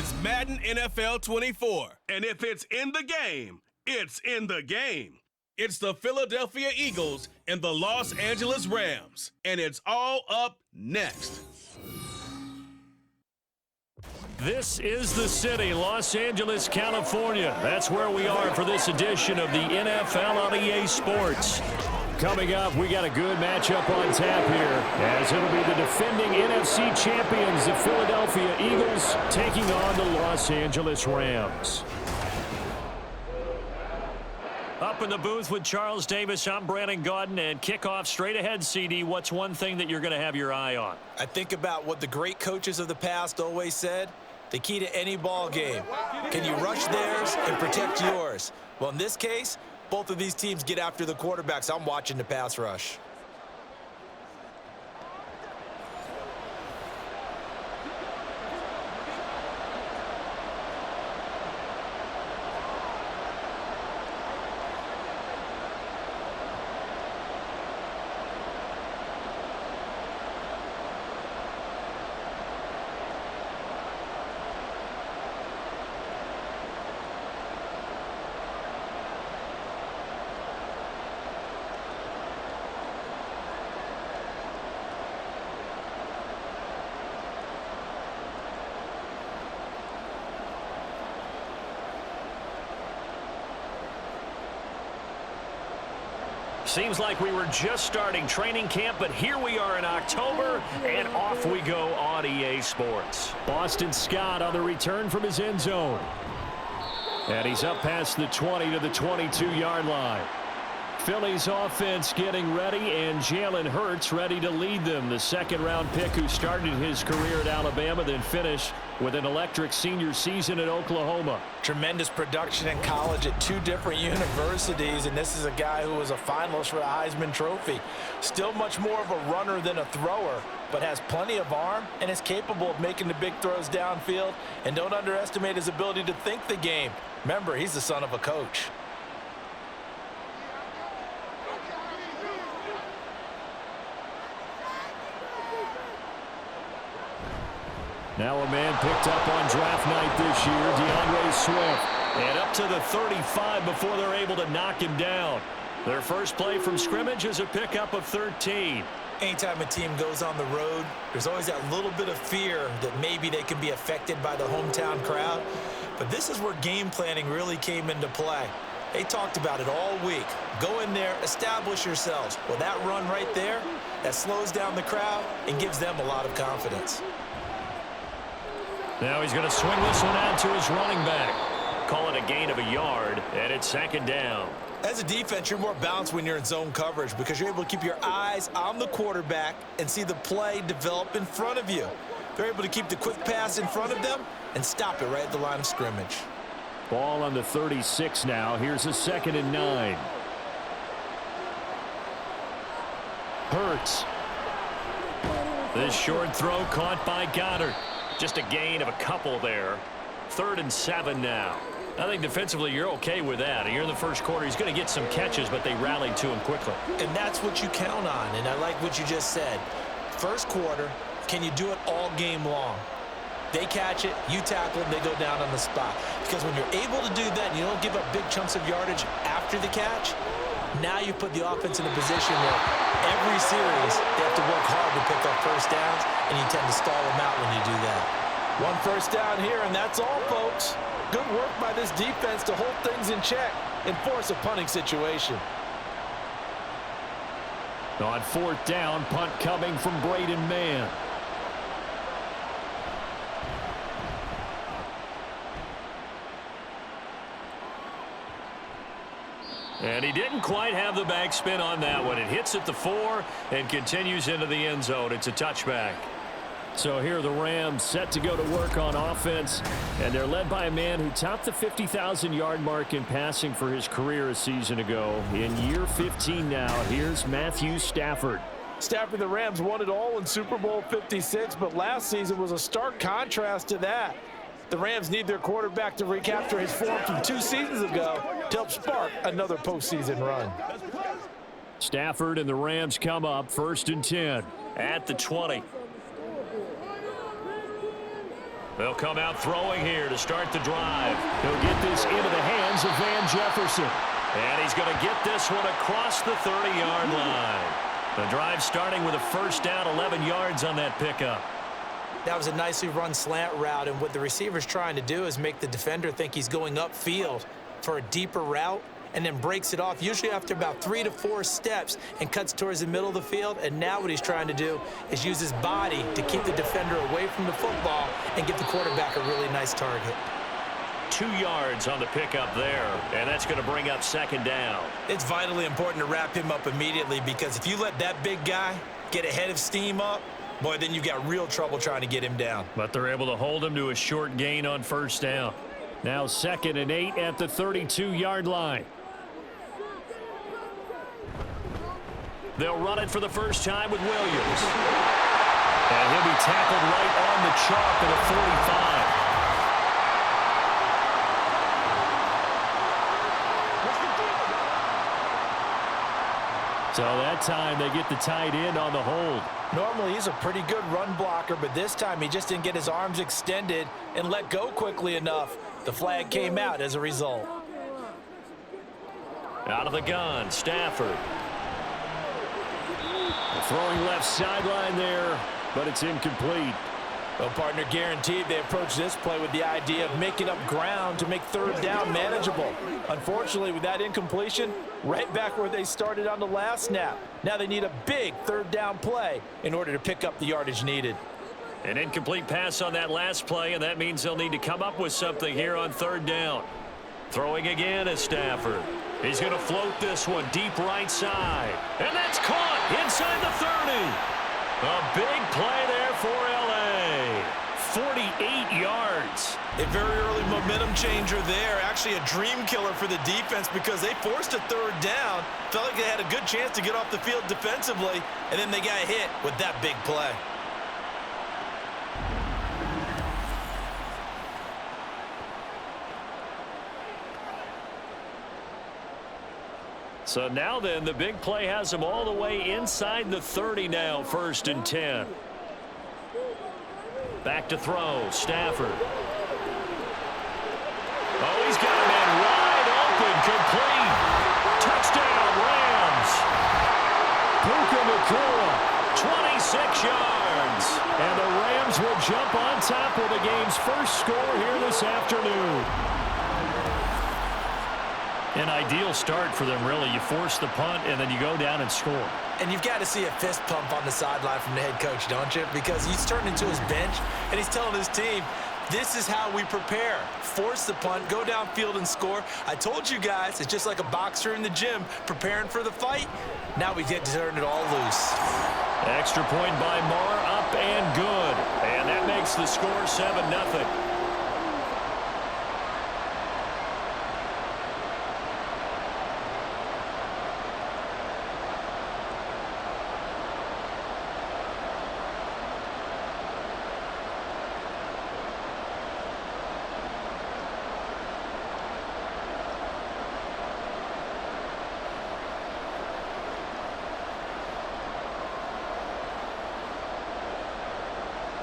It's Madden NFL 24. And if it's in the game, it's in the game. It's the Philadelphia Eagles and the Los Angeles Rams. And it's all up next. This is the city, Los Angeles, California. That's where we are for this edition of the NFL on EA Sports. Coming up, we got a good matchup on tap here, as it'll be the defending NFC champions, the Philadelphia Eagles, taking on the Los Angeles Rams. Up in the booth with Charles Davis, I'm Brandon Gaudin, and kickoff straight ahead, CD. What's one thing that you're going to have your eye on? I think about what the great coaches of the past always said. The key to any ball game. Can you rush theirs and protect yours? Well, in this case, both of these teams get after the quarterbacks. I'm watching the pass rush. Seems like we were just starting training camp, but here we are in October, and off we go on EA Sports. Boston Scott on the return from his end zone. And he's up past the 20 to the 22-yard line. Philly's offense getting ready, and Jalen Hurts ready to lead them. The second-round pick who started his career at Alabama, then finished with an electric senior season at Oklahoma. Tremendous production in college at two different universities, and this is a guy who was a finalist for the Heisman Trophy. Still much more of a runner than a thrower, but has plenty of arm and is capable of making the big throws downfield. And don't underestimate his ability to think the game. Remember, he's the son of a coach. Now a man picked up on draft night this year, DeAndre Swift. And up to the 35 before they're able to knock him down. Their first play from scrimmage is a pickup of 13. Anytime a team goes on the road, there's always that little bit of fear that maybe they can be affected by the hometown crowd. But this is where game planning really came into play. They talked about it all week. Go in there, establish yourselves. Well, that run right there, that slows down the crowd and gives them a lot of confidence. Now he's going to swing this one out to his running back. Call it a gain of a yard, and it's second down. As a defense, you're more balanced when you're in zone coverage because you're able to keep your eyes on the quarterback and see the play develop in front of you. They're able to keep the quick pass in front of them and stop it right at the line of scrimmage. Ball on the 36 now. Here's a 2nd and 9. Hurts. This short throw caught by Goddard. Just a gain of a couple there. 3rd and 7 now. I think defensively you're okay with that. Here in the first quarter, he's going to get some catches, but they rallied to him quickly. And that's what you count on, and I like what you just said. First quarter, can you do it all game long? They catch it, you tackle them, they go down on the spot. Because when you're able to do that and you don't give up big chunks of yardage after the catch, now you put the offense in a position where every series they have to work hard to pick up first downs, and you tend to stall them out when you do that. One first down here, and that's all, folks. Good work by this defense to hold things in check and force a punting situation. On 4th down, punt coming from Braden Mann. And he didn't quite have the backspin on that one. It hits at the 4 and continues into the end zone. It's a touchback. So here the Rams set to go to work on offense, and they're led by a man who topped the 50,000-yard mark in passing for his career a season ago. In year 15 now, here's Matthew Stafford. Stafford, the Rams won it all in Super Bowl 56, but last season was a stark contrast to that. The Rams need their quarterback to recapture his form from 2 seasons ago to help spark another postseason run. Stafford and the Rams come up 1st and 10 at the 20. They'll come out throwing here to start the drive. He'll get this into the hands of Van Jefferson. And he's going to get this one across the 30-yard line. The drive starting with a first down, 11 yards on that pickup. That was a nicely run slant route, and what the receiver's trying to do is make the defender think he's going upfield for a deeper route, and then breaks it off, usually after about 3 to 4 steps, and cuts towards the middle of the field. And now what he's trying to do is use his body to keep the defender away from the football and give the quarterback a really nice target. 2 yards on the pickup there, and that's going to bring up second down. It's vitally important to wrap him up immediately, because if you let that big guy get ahead of steam up, boy, then you've got real trouble trying to get him down. But they're able to hold him to a short gain on first down. Now 2nd and 8 at the 32-yard line. They'll run it for the first time with Williams. And he'll be tackled right on the chalk at the 45. So that time they get the tight end on the hold. Normally he's a pretty good run blocker, but this time he just didn't get his arms extended and let go quickly enough. The flag came out as a result. Out of the gun, Stafford. Throwing left sideline there, but it's incomplete. Well, partner, guaranteed they approach this play with the idea of making up ground to make third down manageable. Unfortunately, with that incompletion, right back where they started on the last snap. Now they need a big third down play in order to pick up the yardage needed. An incomplete pass on that last play, and that means they'll need to come up with something here on third down. Throwing again is Stafford. He's going to float this one deep right side. And that's caught inside the 30. A big play there for L.A. 48 yards. A very early momentum changer there. Actually a dream killer for the defense, because they forced a third down. Felt like they had a good chance to get off the field defensively, and then they got hit with that big play. So now then, the big play has them all the way inside the 30 now, 1st and 10. Back to throw, Stafford. Oh, he's got a man wide open, complete. Touchdown, Rams. Puka Nacua, 26 yards. And the Rams will jump on top of the game's first score here this afternoon. An ideal start for them, really. You force the punt, and then you go down and score. And you've got to see a fist pump on the sideline from the head coach, don't you? Because he's turned into his bench, and he's telling his team, this is how we prepare. Force the punt, go downfield and score. I told you guys, it's just like a boxer in the gym preparing for the fight. Now we get to turn it all loose. Extra point by Marr, up and good. And that makes the score 7-0.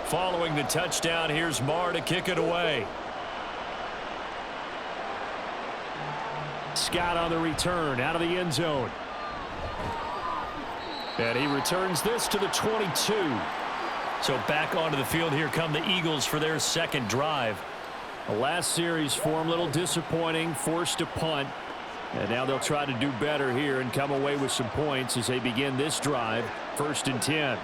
Following the touchdown, here's Marr to kick it away. Scott on the return, out of the end zone. And he returns this to the 22. So back onto the field, here come the Eagles for their second drive. The last series for them, a little disappointing, forced to punt. And now they'll try to do better here and come away with some points as they begin this drive, 1st and 10.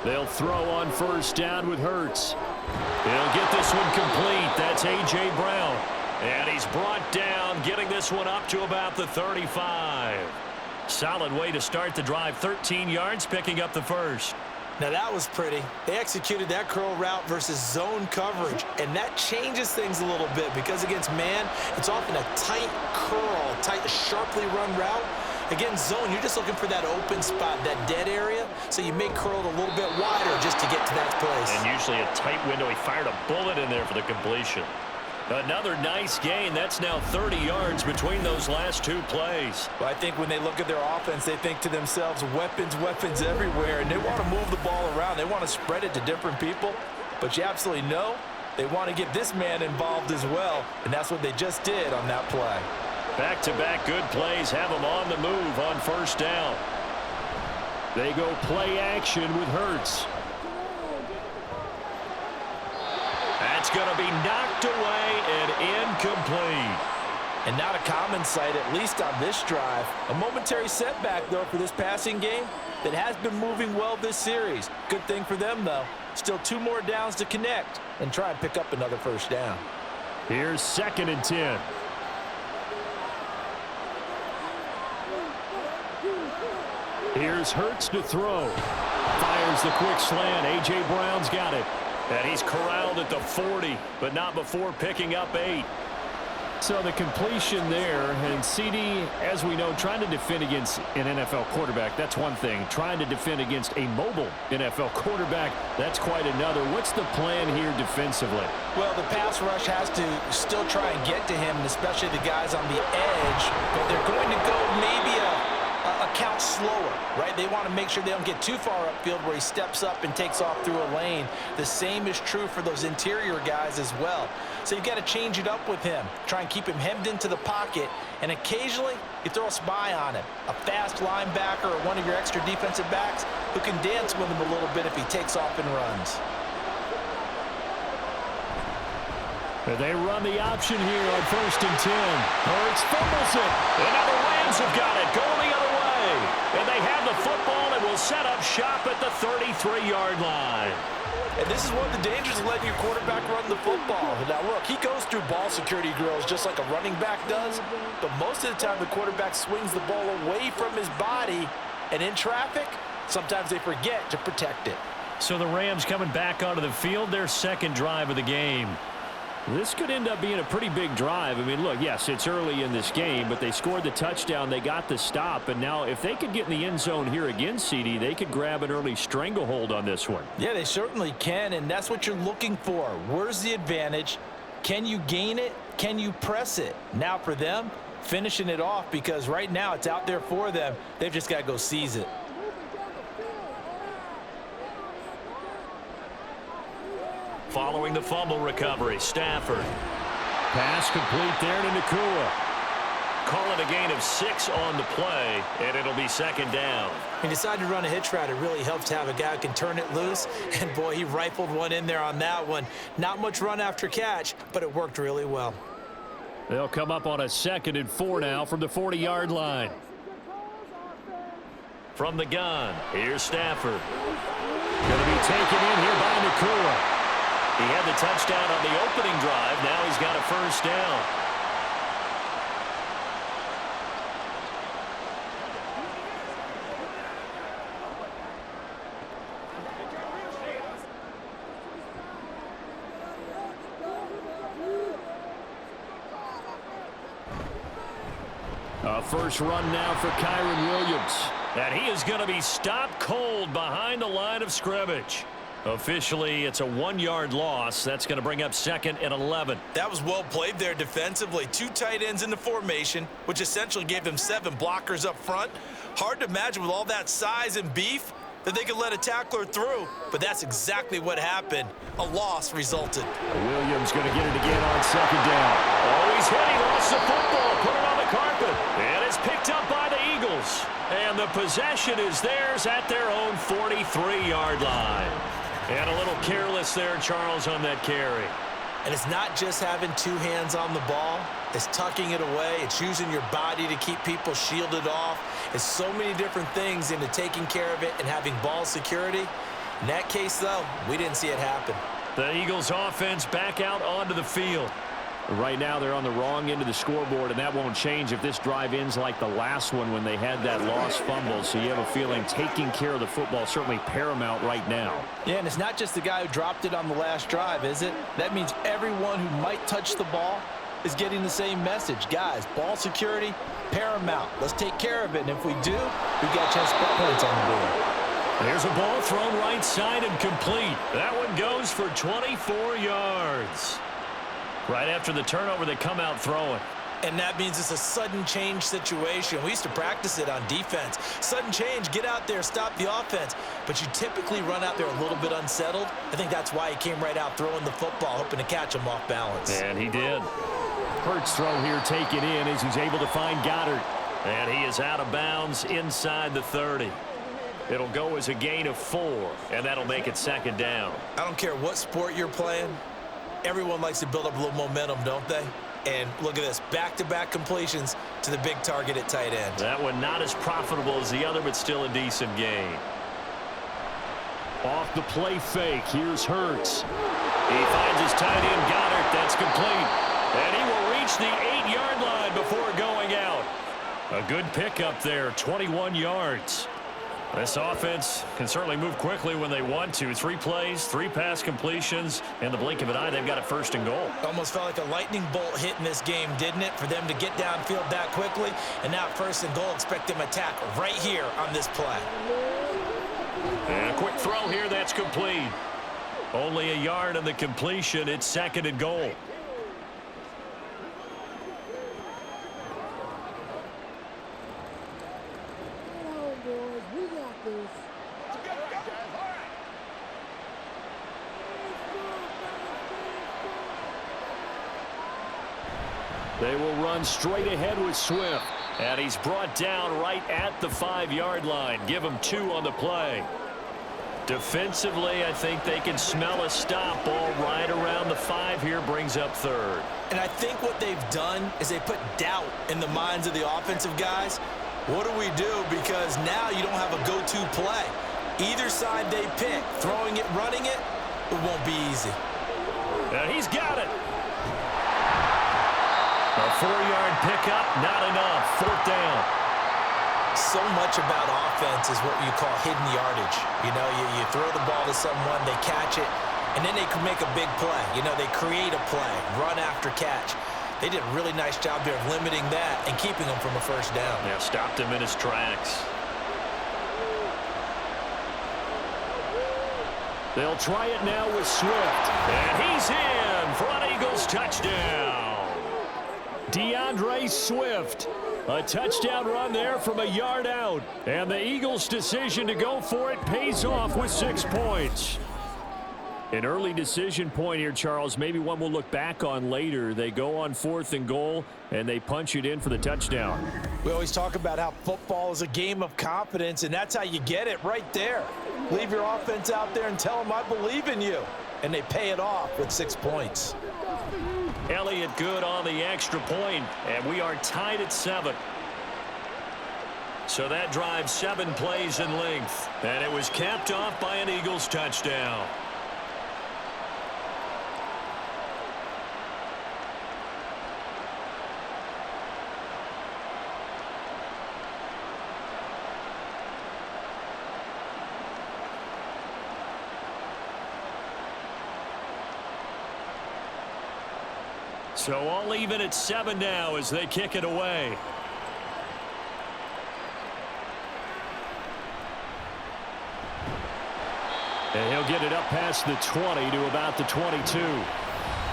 They'll throw on first down with Hurts. He'll get this one complete. That's A.J. Brown. And he's brought down, getting this one up to about the 35. Solid way to start the drive. 13 yards, picking up the first. Now that was pretty. They executed that curl route versus zone coverage, and that changes things a little bit, because against man, it's often a tight curl, tight, sharply run route. Again, zone, you're just looking for that open spot, that dead area, so you may curl it a little bit wider just to get to that place. And usually a tight window. He fired a bullet in there for the completion. Another nice gain. That's now 30 yards between those last two plays. Well, I think when they look at their offense, they think to themselves, weapons, weapons everywhere, and they want to move the ball around. They want to spread it to different people, but you absolutely know they want to get this man involved as well, and that's what they just did on that play. Back-to-back good plays have them on the move on first down. They go play action with Hurts. That's going to be knocked away and incomplete. And not a common sight, at least on this drive. A momentary setback, though, for this passing game that has been moving well this series. Good thing for them, though. Still 2 more downs to connect and try and pick up another first down. Here's 2nd and 10. Here's Hurts to throw. Fires the quick slant. A.J. Brown's got it. And he's corralled at the 40, but not before picking up 8. So the completion there, and CD, as we know, trying to defend against an NFL quarterback, that's one thing. Trying to defend against a mobile NFL quarterback, that's quite another. What's the plan here defensively? Well, the pass rush has to still try and get to him, and especially the guys on the edge, but they're going to go maybe a count slower, right? They want to make sure they don't get too far upfield where he steps up and takes off through a lane. The same is true for those interior guys as well. So you've got to change it up with him. Try and keep him hemmed into the pocket, and occasionally you throw a spy on him. A fast linebacker or one of your extra defensive backs who can dance with him a little bit if he takes off and runs. They run the option here on 1st and 10. Hurts fumbles it. And now the Rams have got it. Going the other way. And they have the football and will set up shop at the 33-yard line. And this is one of the dangers of letting your quarterback run the football. Now, look, he goes through ball security drills just like a running back does. But most of the time, the quarterback swings the ball away from his body. And in traffic, sometimes they forget to protect it. So the Rams coming back onto the field, their 2nd drive of the game. This could end up being a pretty big drive. I mean, look, yes, it's early in this game, but they scored the touchdown. They got the stop. And now if they could get in the end zone here again, CD, they could grab an early stranglehold on this one. Yeah, they certainly can, and that's what you're looking for. Where's the advantage? Can you gain it? Can you press it? Now for them, finishing it off, because right now it's out there for them. They've just got to go seize it. Following the fumble recovery, Stafford. Pass complete there to Nakua. Call it a gain of 6 on the play, and it'll be 2nd down. He decided to run a hitch route. It really helps to have a guy who can turn it loose. And, boy, he rifled one in there on that one. Not much run after catch, but it worked really well. They'll come up on a 2nd and 4 now from the 40-yard line. From the gun, here's Stafford. Going to be taken in here by Nakua. He had the touchdown on the opening drive. Now he's got a 1st down. A first run now for Kyren Williams. And he is going to be stopped cold behind the line of scrimmage. Officially, it's a 1-yard loss. That's going to bring up 2nd and 11. That was well played there defensively. 2 tight ends in the formation, which essentially gave them 7 blockers up front. Hard to imagine with all that size and beef that they could let a tackler through, but that's exactly what happened. A loss resulted. Williams going to get it again on 2nd down. Oh, he's hit. He lost the football. Put it on the carpet. And it's picked up by the Eagles. And the possession is theirs at their own 43-yard line. And a little careless there, Charles, on that carry. And it's not just having 2 hands on the ball. It's tucking it away. It's using your body to keep people shielded off. It's so many different things into taking care of it and having ball security. In that case, though, we didn't see it happen. The Eagles offense back out onto the field. Right now they're on the wrong end of the scoreboard, and that won't change if this drive ends like the last one when they had that lost fumble. So you have a feeling taking care of the football is certainly paramount right now. Yeah, and it's not just the guy who dropped it on the last drive, is it? That means everyone who might touch the ball is getting the same message. Guys, ball security, paramount. Let's take care of it, and if we do, we got a chance to put points on the board. There's a ball thrown right side and complete. That one goes for 24 yards. Right after the turnover, they come out throwing. And that means it's a sudden change situation. We used to practice it on defense. Sudden change, get out there, stop the offense. But you typically run out there a little bit unsettled. I think that's why he came right out throwing the football, hoping to catch him off balance. And he did. Hurts throw here taken in as he's able to find Goddard. And he is out of bounds inside the 30. It'll go as a gain of 4, and that'll make it second down. I don't care what sport you're playing. Everyone likes to build up a little momentum, don't they? And look at this, back-to-back completions to the big target at tight end. That one not as profitable as the other, but still a decent gain. Off the play fake, here's Hurts. He finds his tight end, Goddard. That's complete. And he will reach the 8-yard line before going out. A good pickup there, 21 yards. This offense can certainly move quickly when they want to. 3 plays, 3 pass completions. In the blink of an eye, they've got a 1st and goal. Almost felt like a lightning bolt hit in this game, didn't it? For them to get downfield that quickly. And now 1st and goal, expect them to attack right here on this play. And a quick throw here, that's complete. Only a yard on the completion. It's 2nd and goal. They will run straight ahead with Swift. And he's brought down right at the 5-yard line. Give him 2 on the play. Defensively, I think they can smell a stop. Ball right around the 5 here, brings up 3rd. And I think what they've done is they put doubt in the minds of the offensive guys. What do we do? Because now you don't have a go-to play. Either side they pick, throwing it, running it, it won't be easy. And he's got it. A 4-yard pickup, not enough. 4th down. So much about offense is what you call hidden yardage. You know, you throw the ball to someone, they catch it, and then they can make a big play. You know, they create a play, run after catch. They did a really nice job there of limiting that and keeping him from a 1st down. Yeah, stopped him in his tracks. They'll try it now with Swift. And he's in for an Eagles touchdown. DeAndre Swift. A touchdown run there from a yard out. And the Eagles' decision to go for it pays off with 6 points. An early decision point here, Charles. Maybe one we'll look back on later. They go on 4th and goal, and they punch it in for the touchdown. We always talk about how football is a game of confidence, and that's how you get it right there. Leave your offense out there and tell them, I believe in you. And they pay it off with 6 points. Elliott good on the extra point, and we are tied at 7. So that drives 7 plays in length, and it was capped off by an Eagles touchdown. So all even at 7 now as they kick it away. And he'll get it up past the 20 to about the 22.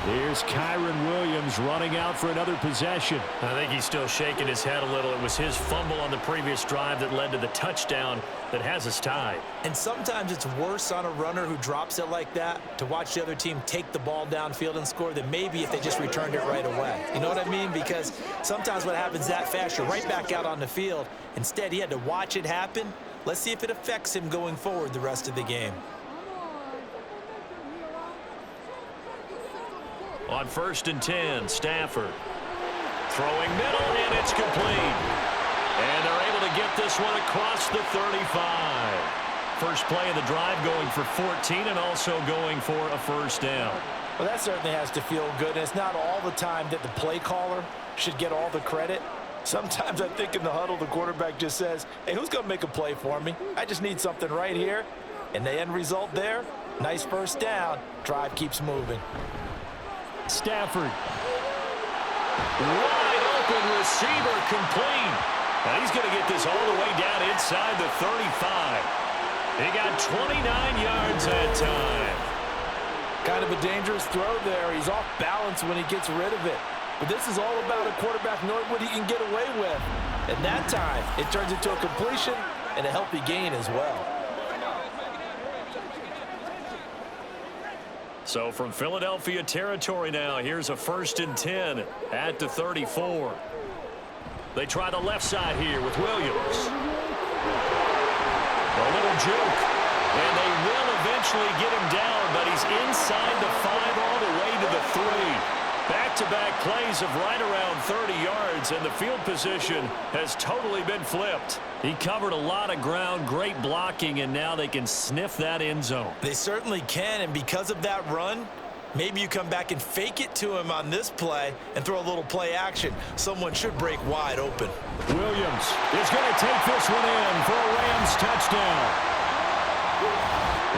Here's Kyren Williams running out for another possession. I think he's still shaking his head a little. It was his fumble on the previous drive that led to the touchdown that has us tied. And sometimes it's worse on a runner who drops it like that to watch the other team take the ball downfield and score than maybe if they just returned it right away. You know what I mean? Because sometimes what happens that fast, you're right back out on the field. Instead, he had to watch it happen. Let's see if it affects him going forward the rest of the game. On 1st and 10, Stafford throwing middle, and it's complete. And they're able to get this one across the 35. First play of the drive going for 14 and also going for a 1st down. Well, that certainly has to feel good. And it's not all the time that the play caller should get all the credit. Sometimes I think in the huddle, the quarterback just says, hey, who's going to make a play for me? I just need something right here. And the end result there, nice 1st down. Drive keeps moving. Stafford wide open receiver complete. And he's going to get this all the way down inside the 35. He got 29 yards that time. Kind of a dangerous throw there. He's off balance when he gets rid of it. But this is all about a quarterback knowing what he can get away with. And that time, it turns into a completion and a healthy gain as well. So from Philadelphia territory now, here's a 1st and 10 at the 34. They try the left side here with Williams. A little juke. And they will eventually get him down, but he's inside the 5 all the way to the 3. Back-to-back plays of right around 30 yards, and the field position has totally been flipped. He covered a lot of ground, great blocking, and now they can sniff that end zone. They certainly can, and because of that run, maybe you come back and fake it to him on this play and throw a little play action. Someone should break wide open. Williams is going to take this one in for a Rams touchdown.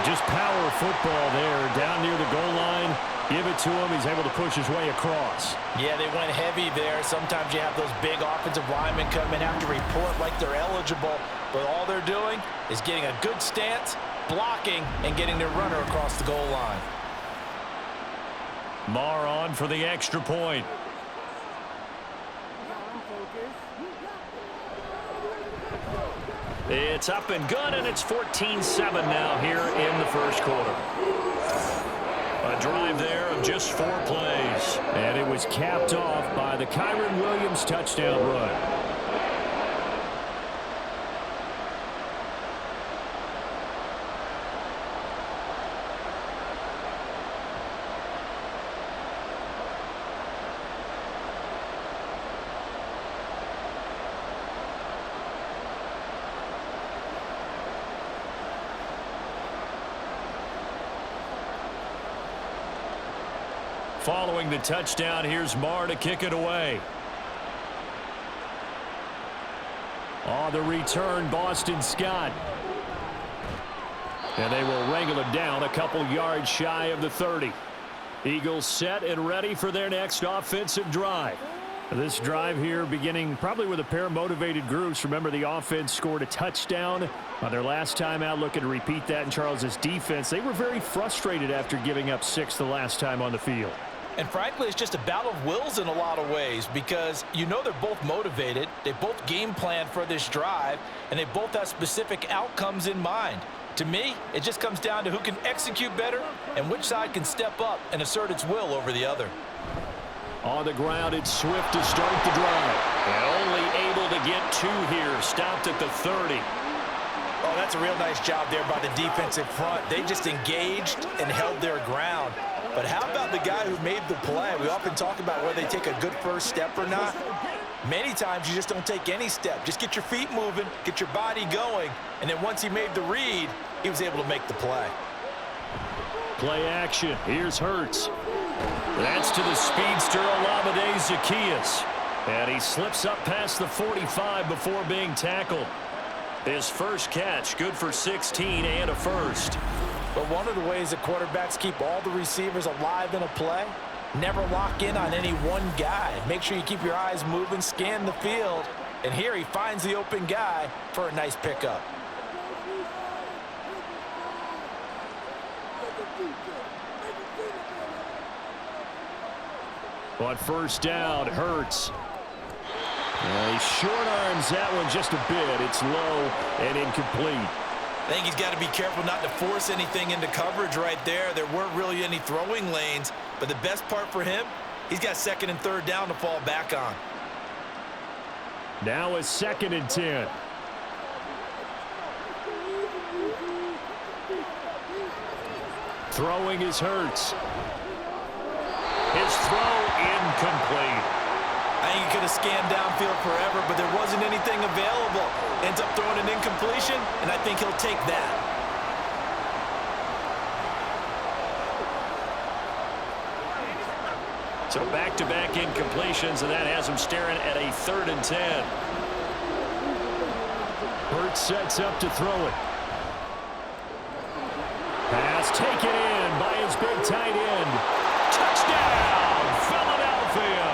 Just power football there down near the goal line. Give it to him. He's able to push his way across. Yeah, they went heavy there. Sometimes you have those big offensive linemen come in, have to report like they're eligible, but all they're doing is getting a good stance, blocking, and getting their runner across the goal line. Marr on for the extra point. It's up and good, and it's 14-7 now here in the first quarter. A drive there of just 4 plays. And it was capped off by the Kyren Williams touchdown run. Following the touchdown, here's Marr to kick it away. On the return, Boston Scott. And they will wrangle it down a couple yards shy of the 30. Eagles set and ready for their next offensive drive. This drive here beginning probably with a pair of motivated groups. Remember, the offense scored a touchdown on their last time out, looking to repeat that in Charles's defense. They were very frustrated after giving up 6 the last time on the field. And frankly, it's just a battle of wills in a lot of ways because you know they're both motivated, they both game plan for this drive, and they both have specific outcomes in mind. To me, it just comes down to who can execute better and which side can step up and assert its will over the other. On the ground, it's Swift to start the drive. And only able to get 2 here, stopped at the 30. Oh, that's a real nice job there by the defensive front. They just engaged and held their ground. But how about the guy who made the play? We often talk about whether they take a good first step or not. Many times you just don't take any step. Just get your feet moving, get your body going, and then once he made the read, he was able to make the play. Play action. Here's Hurts. That's to the speedster Olamide Zaccheaus. And he slips up past the 45 before being tackled. His first catch, good for 16 and a first. But one of the ways that quarterbacks keep all the receivers alive in a play, never lock in on any one guy. Make sure you keep your eyes moving, scan the field. And here he finds the open guy for a nice pickup. On first down, Hurts. He short arms that one just a bit. It's low and incomplete. I think he's got to be careful not to force anything into coverage right there. There weren't really any throwing lanes, but the best part for him, he's got 2nd and 3rd down to fall back on. Now a 2nd and 10. Throwing is Hurts. His throw incomplete. I think he could have scanned downfield forever, but there wasn't anything available. Ends up throwing an incompletion, and I think he'll take that. So back-to-back incompletions, and that has him staring at a 3rd and 10. Hurts sets up to throw it. Pass taken in by his big tight end. Touchdown, Philadelphia!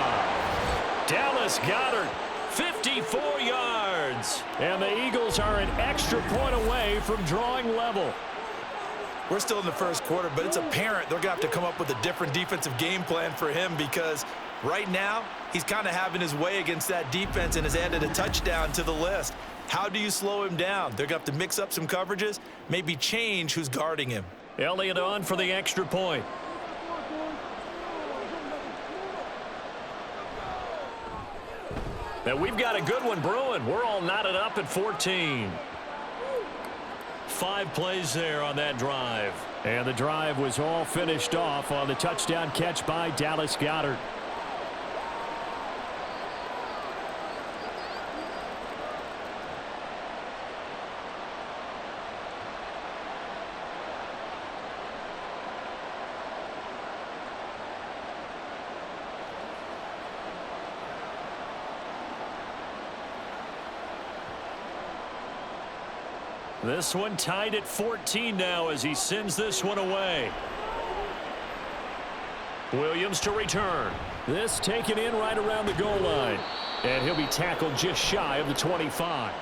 Dallas Dallas Goedert, 54 yards. And the Eagles are an extra point away from drawing level. We're still in the first quarter, but it's apparent they're going to have to come up with a different defensive game plan for him because right now he's kind of having his way against that defense and has added a touchdown to the list. How do you slow him down? They're going to have to mix up some coverages, maybe change who's guarding him. Elliott on for the extra point. And we've got a good one brewing. We're all knotted up at 14. 5 plays there on that drive. And the drive was all finished off on the touchdown catch by Dallas Goedert. This one tied at 14 now as he sends this one away. Williams to return. This taken in right around the goal line. And he'll be tackled just shy of the 25.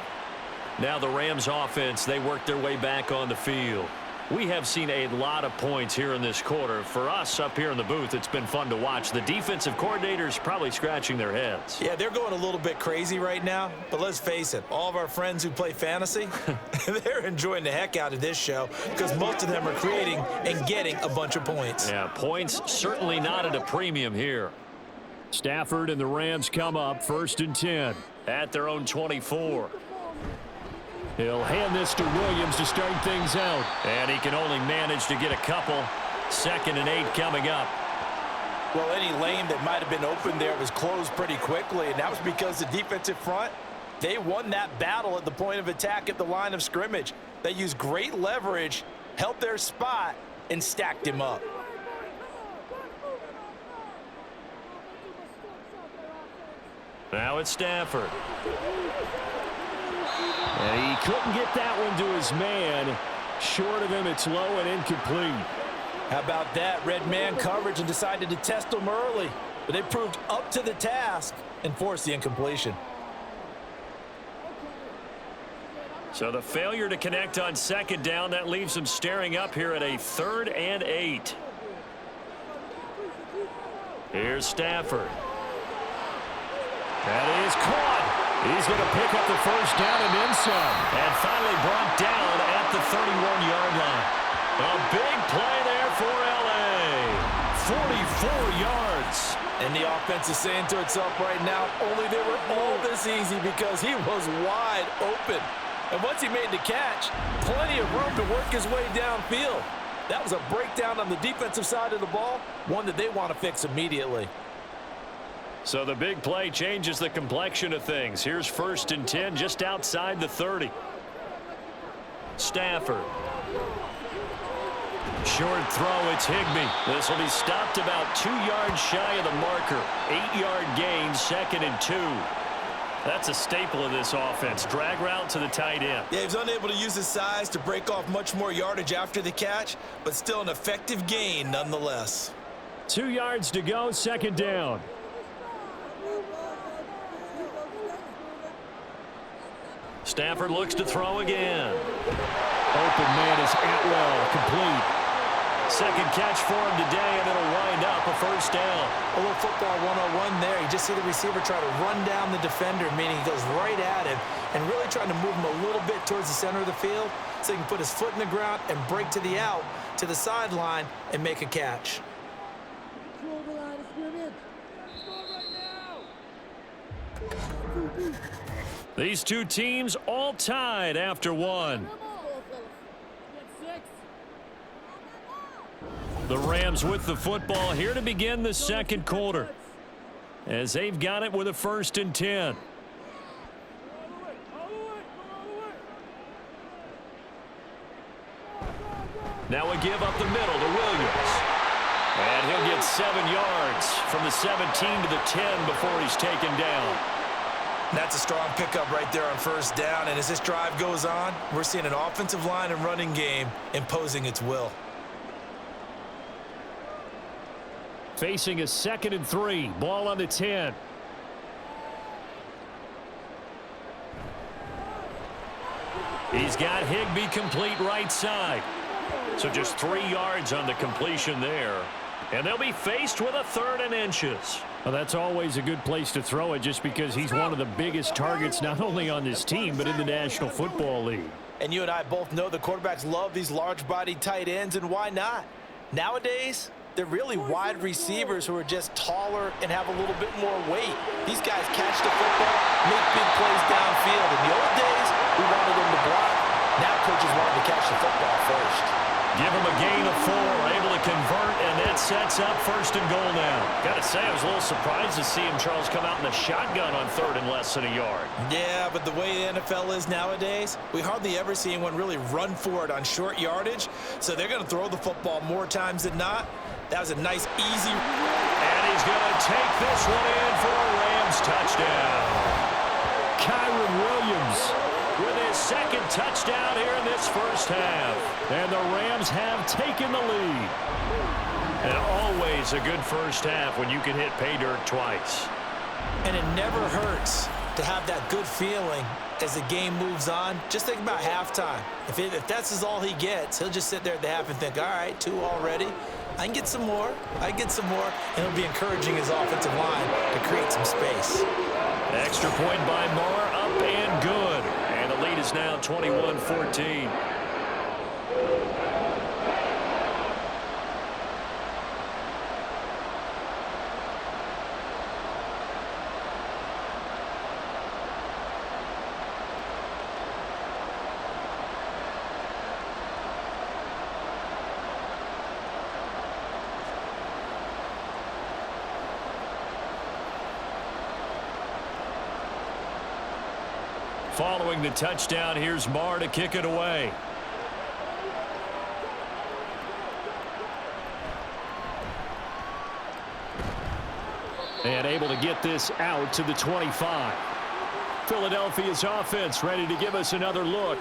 Now the Rams offense, they work their way back on the field. We have seen a lot of points here in this quarter. For us up here in the booth, it's been fun to watch. The defensive coordinators probably scratching their heads. Yeah, they're going a little bit crazy right now, but let's face it, all of our friends who play fantasy, they're enjoying the heck out of this show because most of them are creating and getting a bunch of points. Yeah, points certainly not at a premium here. Stafford and the Rams come up 1st and 10 at their own 24. He'll hand this to Williams to start things out. And he can only manage to get a couple. 2nd and 8 coming up. Well, any lane that might have been open there was closed pretty quickly, and that was because the defensive front, they won that battle at the point of attack at the line of scrimmage. They used great leverage, held their spot, and stacked him up. Now it's Stafford. And he couldn't get that one to his man. Short of him, it's low and incomplete. How about that? Red man coverage and decided to test him early. But they proved up to the task and forced the incompletion. So the failure to connect on 2nd down, that leaves them staring up here at a 3rd and 8. Here's Stafford. That is caught. He's going to pick up the 1st down and then some. And finally brought down at the 31-yard line. A big play there for L.A. 44 yards. And the offense is saying to itself right now, only they were all this easy because he was wide open. And once he made the catch, plenty of room to work his way downfield. That was a breakdown on the defensive side of the ball, one that they want to fix immediately. So the big play changes the complexion of things. Here's 1st and 10 just outside the 30. Stafford. Short throw, it's Higbee. This will be stopped about 2 yards shy of the marker. 8-yard gain, 2nd and 2. That's a staple of this offense. Drag route to the tight end. Yeah, he was unable to use his size to break off much more yardage after the catch, but still an effective gain nonetheless. 2 yards to go, 2nd down. Stafford looks to throw again. Open man is Atwell, complete. 2nd catch for him today, and it'll wind up a 1st down. A little football 101 there. You just see the receiver try to run down the defender, meaning he goes right at him and really trying to move him a little bit towards the center of the field so he can put his foot in the ground and break to the out, to the sideline, and make a catch. These two teams all tied after one. The Rams with the football here to begin the 2nd quarter, as they've got it with a 1st and 10. Now a give up the middle to Williams. And he'll get 7 yards from the 17 to the 10 before he's taken down. That's a strong pickup right there on 1st down. And as this drive goes on, we're seeing an offensive line and running game imposing its will. Facing a 2nd and 3. Ball on the 10. He's got Higbee complete right side. So just 3 yards on the completion there. And they'll be faced with a 3rd and inches. Well, that's always a good place to throw it just because he's one of the biggest targets not only on this team but in the National Football League. And you and I both know the quarterbacks love these large-bodied tight ends, and why not? Nowadays, they're really wide receivers who are just taller and have a little bit more weight. These guys catch the football, make big plays downfield. In the old days, we wanted them to block. Now coaches want them to catch the football first. Give him a gain of 4, able to convert, and that sets up 1st and goal now. Got to say, I was a little surprised to see him, Charles, come out in the shotgun on 3rd and less than a yard. Yeah, but the way the NFL is nowadays, we hardly ever see anyone really run for it on short yardage, so they're going to throw the football more times than not. That was a nice, easy... And he's going to take this one in for a Rams touchdown. Kyren Williams With his 2nd touchdown here in this first half. And the Rams have taken the lead. And always a good first half when you can hit pay dirt twice. And it never hurts to have that good feeling as the game moves on. Just think about halftime. If that's all he gets, he'll just sit there at the half and think, all right, 2 already. I can get some more. I can get some more. And he'll be encouraging his offensive line to create some space. Extra point by Marr, up and good. And the lead is now 21-14. Following the touchdown, here's Marr to kick it away. And able to get this out to the 25. Philadelphia's offense ready to give us another look.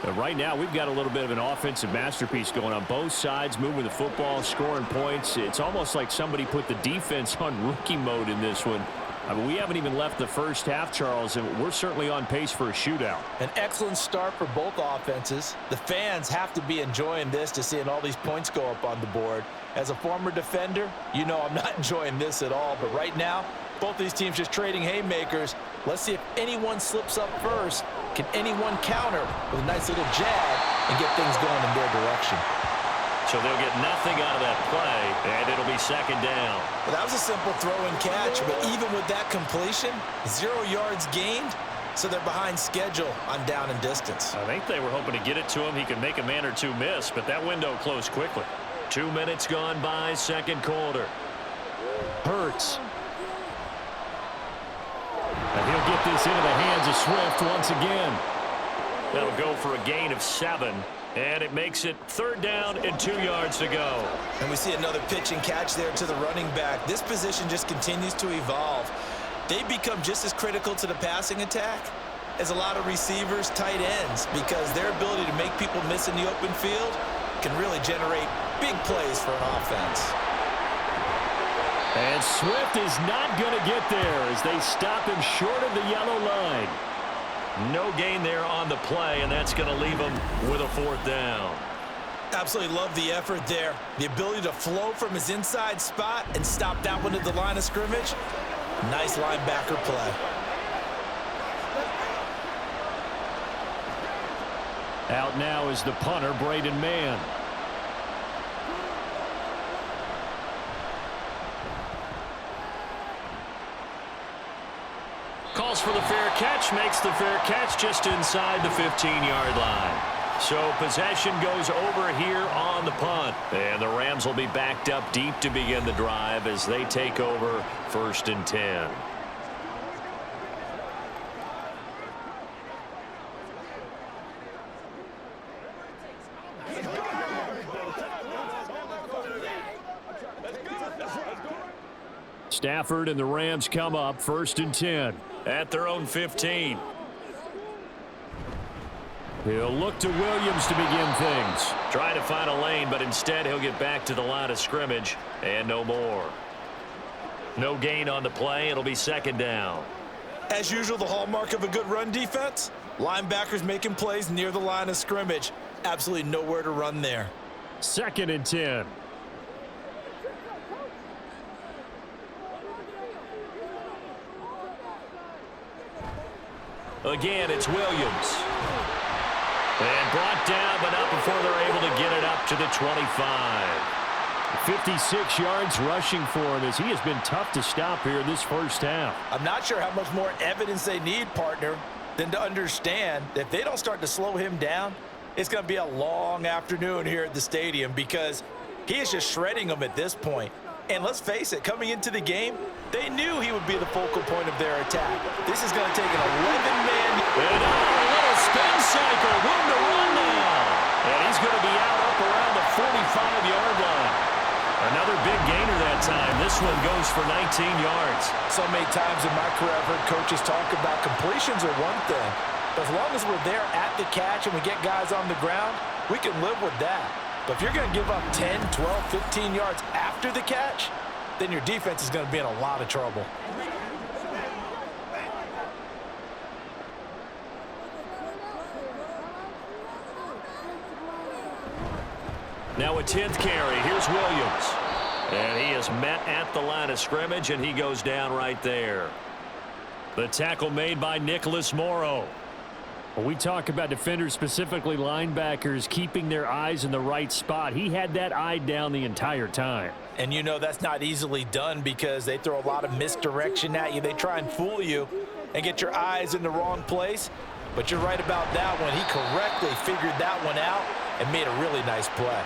But right now, we've got a little bit of an offensive masterpiece going on both sides, moving the football, scoring points. It's almost like somebody put the defense on rookie mode in this one. I mean, we haven't even left the first half, Charles, and we're certainly on pace for a shootout. An excellent start for both offenses. The fans have to be enjoying this, to seeing all these points go up on the board. As a former defender, you know I'm not enjoying this at all. But right now, both these teams just trading haymakers. Let's see if anyone slips up first. Can anyone counter with a nice little jab and get things going in their direction? So they'll get nothing out of that play, and it'll be 2nd down. Well, that was a simple throw and catch, but even with that completion, 0 yards gained, so they're behind schedule on down and distance. I think they were hoping to get it to him. He could make a man or two miss, but that window closed quickly. 2 minutes gone by, 2nd quarter. Hurts. And he'll get this into the hands of Swift once again. That'll go for a gain of 7. And it makes it 3rd down and 2 yards to go. And we see another pitch and catch there to the running back. This position just continues to evolve. They become just as critical to the passing attack as a lot of receivers, tight ends, because their ability to make people miss in the open field can really generate big plays for an offense. And Swift is not going to get there as they stop him short of the yellow line. No gain there on the play, and that's going to leave him with a 4th down. Absolutely love the effort there. The ability to flow from his inside spot and stop that one at the line of scrimmage. Nice linebacker play. Out now is the punter, Braden Mann. Calls for the fair catch, makes the fair catch just inside the 15-yard line. So possession goes over here on the punt. And the Rams will be backed up deep to begin the drive as they take over 1st and 10. Stafford and the Rams come up 1st and 10. At their own 15. He'll look to Williams to begin things. Trying to find a lane, but instead he'll get back to the line of scrimmage and no more. No gain on the play. It'll be 2nd down. As usual, the hallmark of a good run defense, Linebackers making plays near the line of scrimmage. Absolutely nowhere to run there. 2nd and 10. Again, it's Williams. And brought down, but not before they're able to get it up to the 25. 56 yards rushing for him as he has been tough to stop here in this first half. I'm not sure how much more evidence they need, partner, than to understand that if they don't start to slow him down, it's going to be a long afternoon here at the stadium because he is just shredding them at this point. And let's face it, coming into the game, they knew he would be the focal point of their attack. This is going to take an 11-man. And a little spin cycle, room to run now. And he's going to be out up around the 45-yard line. Another big gainer that time. This one goes for 19 yards. So many times in my career, I've heard coaches talk about completions are one thing. But as long as we're there at the catch and we get guys on the ground, we can live with that. But if you're going to give up 10, 12, 15 yards after the catch, then your defense is going to be in a lot of trouble. Now a 10th carry. Here's Williams. And he is met at the line of scrimmage, and he goes down right there. The tackle made by Nicholas Morrow. When we talk about defenders, specifically linebackers, keeping their eyes in the right spot, he had that eye down the entire time. And you know that's not easily done because they throw a lot of misdirection at you. They try and fool you and get your eyes in the wrong place. But you're right about that one. He correctly figured that one out and made a really nice play.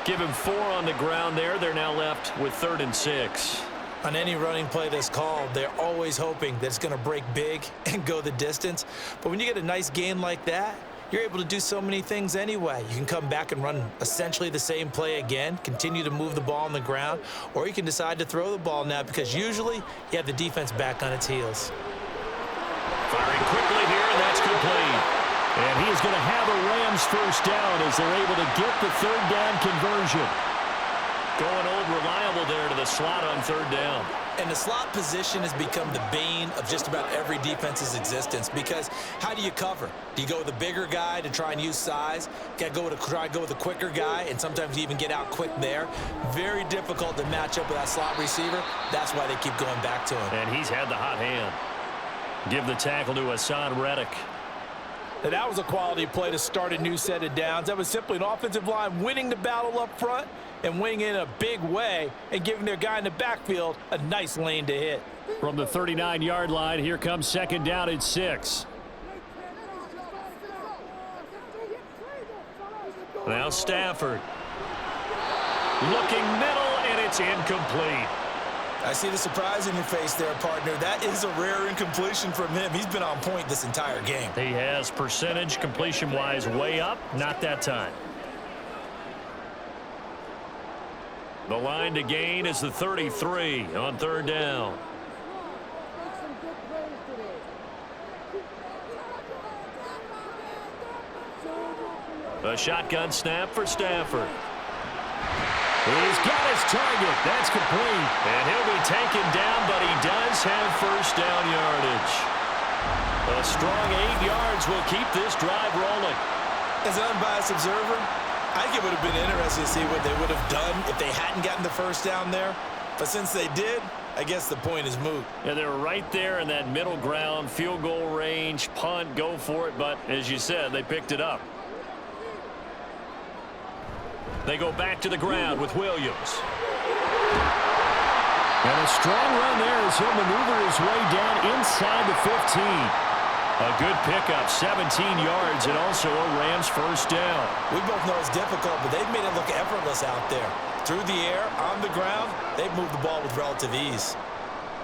Give him 4 on the ground there. They're now left with 3rd and 6. On any running play that's called, they're always hoping that it's going to break big and go the distance. But when you get a nice gain like that, you're able to do so many things anyway. You can come back and run essentially the same play again, continue to move the ball on the ground, or you can decide to throw the ball now because usually you have the defense back on its heels. Firing quickly here, and that's complete. And he is going to have a Rams first down as they're able to get the 3rd down conversion. Going old reliable there to the slot on 3rd down. And the slot position has become the bane of just about every defense's existence because how do you cover? Do you go with a bigger guy to try and use size? Try to go with a quicker guy, and sometimes you even get out quick there. Very difficult to match up with that slot receiver. That's why they keep going back to him. And he's had the hot hand. Give the tackle to Hassan Reddick. Now, that was a quality play to start a new set of downs. That was simply an offensive line winning the battle up front and winning in a big way and giving their guy in the backfield a nice lane to hit. From the 39-yard line, here comes 2nd down and 6. Now Stafford. Looking middle, and it's incomplete. I see the surprise in your face there, partner. That is a rare incompletion from him. He's been on point this entire game. He has percentage completion-wise way up. Not that time. The line to gain is the 33 on 3rd down. A shotgun snap for Stafford. He's got his target. That's complete. And he'll be taken down, but he does have first down yardage. A strong 8 yards will keep this drive rolling. As an unbiased observer, I think it would have been interesting to see what they would have done if they hadn't gotten the first down there. But since they did, I guess the point is moot. Yeah, they were right there in that middle ground, field goal range, punt, go for it. But as you said, they picked it up. They go back to the ground with Williams. And a strong run there as he'll maneuver his way down inside the 15. A good pickup, 17 yards, and also a Rams first down. We both know it's difficult, but they've made it look effortless out there. Through the air, on the ground, they've moved the ball with relative ease.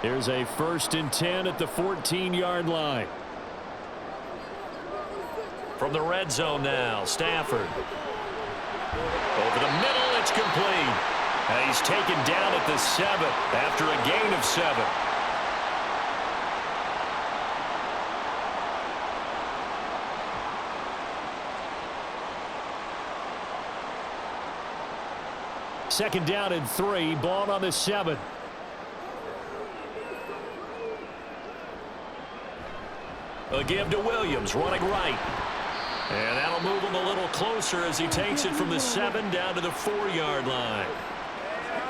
Here's a 1st and 10 at the 14-yard line. From the red zone now, Stafford. Over the middle, it's complete. And he's taken down at the 7 after a gain of 7. Second down and 3, ball on the 7. A give to Williams, running right. And that'll move him a little closer as he takes it from the 7 down to the 4-yard line.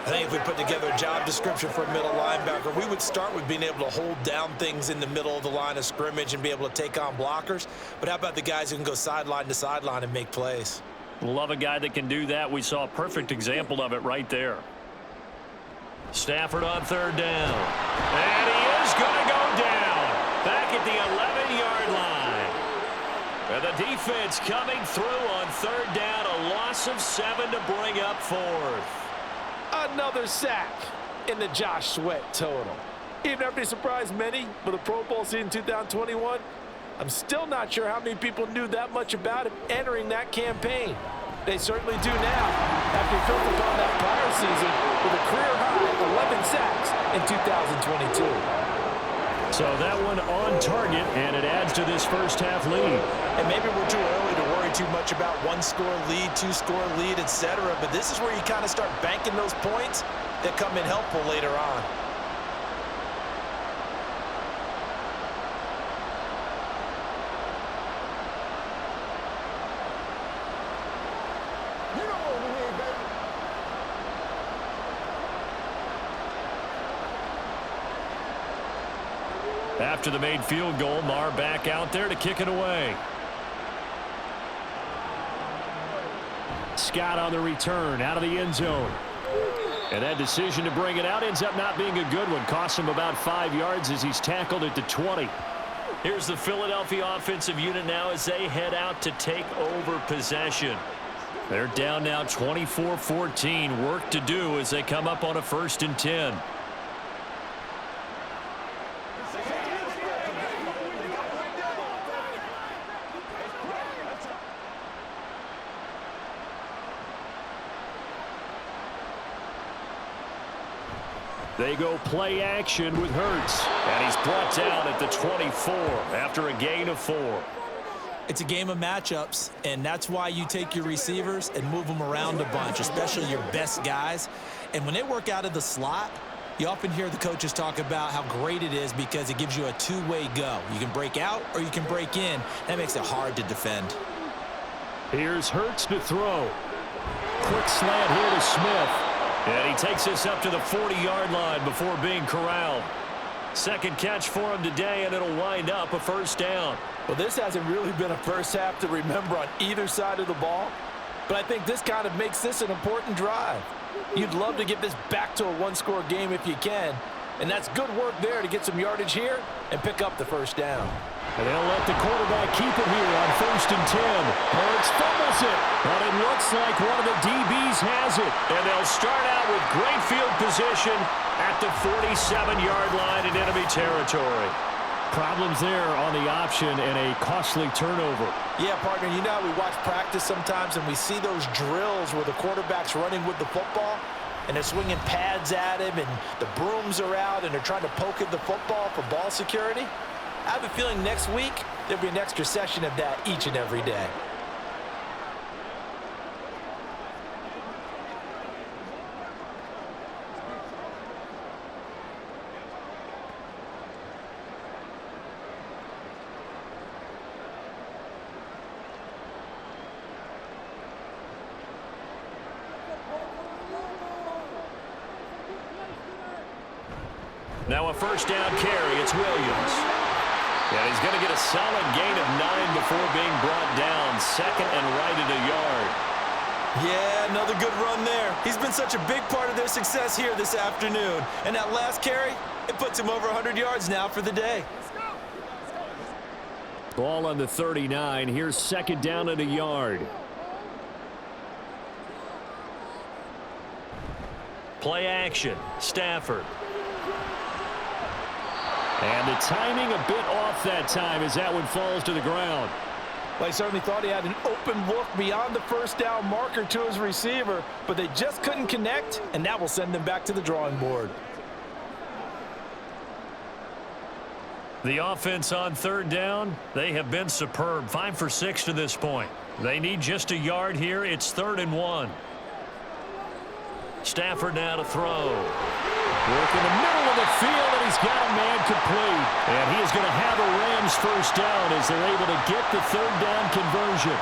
I think if we put together a job description for a middle linebacker, we would start with being able to hold down things in the middle of the line of scrimmage and be able to take on blockers. But how about the guys who can go sideline to sideline and make plays? Love a guy that can do that. We saw a perfect example of it right there. Stafford on 3rd down. And he is going to go down. Back at the 11-yard line. And the defense coming through on 3rd down. A loss of 7 to bring up 4th. Another sack in the Josh Sweat total. Even after he surprised many with a Pro Bowl season 2021, I'm still not sure how many people knew that much about him entering that campaign. They certainly do now, after he built upon that prior season with a career-high 11 sacks in 2022. So that one on target, and it adds to this first-half lead. And maybe we're too early to worry too much about 1-score lead, 2-score lead, etc. But this is where you kind of start banking those points that come in helpful later on. After the made field goal, Maher back out there to kick it away. Scott on the return out of the end zone. And that decision to bring it out ends up not being a good one. Costs him about 5 yards as he's tackled at the 20. Here's the Philadelphia offensive unit now as they head out to take over possession. They're down now 24-14. Work to do as they come up on a 1st and 10. They go play action with Hurts. And he's brought down at the 24 after a gain of 4. It's a game of matchups, and that's why you take your receivers and move them around a bunch, especially your best guys. And when they work out of the slot, you often hear the coaches talk about how great it is because it gives you a two-way go. You can break out or you can break in. That makes it hard to defend. Here's Hurts to throw. Quick slant here to Smith. And he takes this up to the 40-yard line before being corralled. Second catch for him today, and it'll wind up a 1st down. Well, this hasn't really been a first half to remember on either side of the ball, but I think this kind of makes this an important drive. You'd love to get this back to a 1-score game if you can, and that's good work there to get some yardage here and pick up the 1st down. And they'll let the quarterback keep it here on 1st and 10. Hurts fumbles it, but it looks like one of the DBs has it. And they'll start out with great field position at the 47-yard line in enemy territory. Problems there on the option and a costly turnover. Yeah, partner, you know how we watch practice sometimes and we see those drills where the quarterback's running with the football and they're swinging pads at him and the brooms are out and they're trying to poke at the football for ball security. I have a feeling next week there'll be an extra session of that each and every day. Now a 1st down carry. It's Williams. And he's going to get a solid gain of 9 before being brought down. 2nd and right at a yard. Yeah, another good run there. He's been such a big part of their success here this afternoon. And that last carry, it puts him over 100 yards now for the day. Ball on the 39. Here's 2nd down at a yard. Play action. Stafford. And the timing a bit off that time as that one falls to the ground. Well, he certainly thought he had an open look beyond the 1st down marker to his receiver, but they just couldn't connect, and that will send them back to the drawing board. The offense on 3rd down, they have been superb. 5 for 6 to this point. They need just a yard here. It's 3rd and 1. Stafford now to throw. Working the middle of the field, and he's got a man complete. And he is going to have a Rams first down as they're able to get the third down conversion.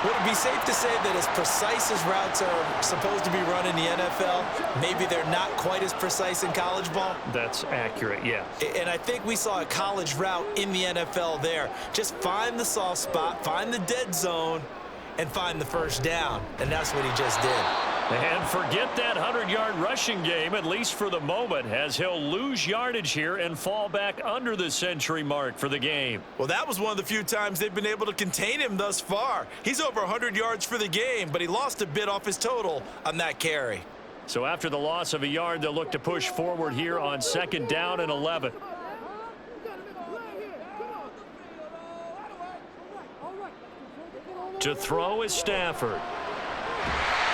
Would it be safe to say that as precise as routes are supposed to be run in the NFL, maybe they're not quite as precise in college ball? That's accurate, yeah. And I think we saw a college route in the NFL there. Just find the soft spot, find the dead zone, and find the first down. And that's what he just did. And forget that 100-yard rushing game, at least for the moment, as he'll lose yardage here and fall back under the century mark for the game. Well, that was one of the few times they've been able to contain him thus far. He's over 100 yards for the game, but he lost a bit off his total on that carry. So after the loss of a yard, they'll look to push forward here on 2nd down and 11. To throw is Stafford.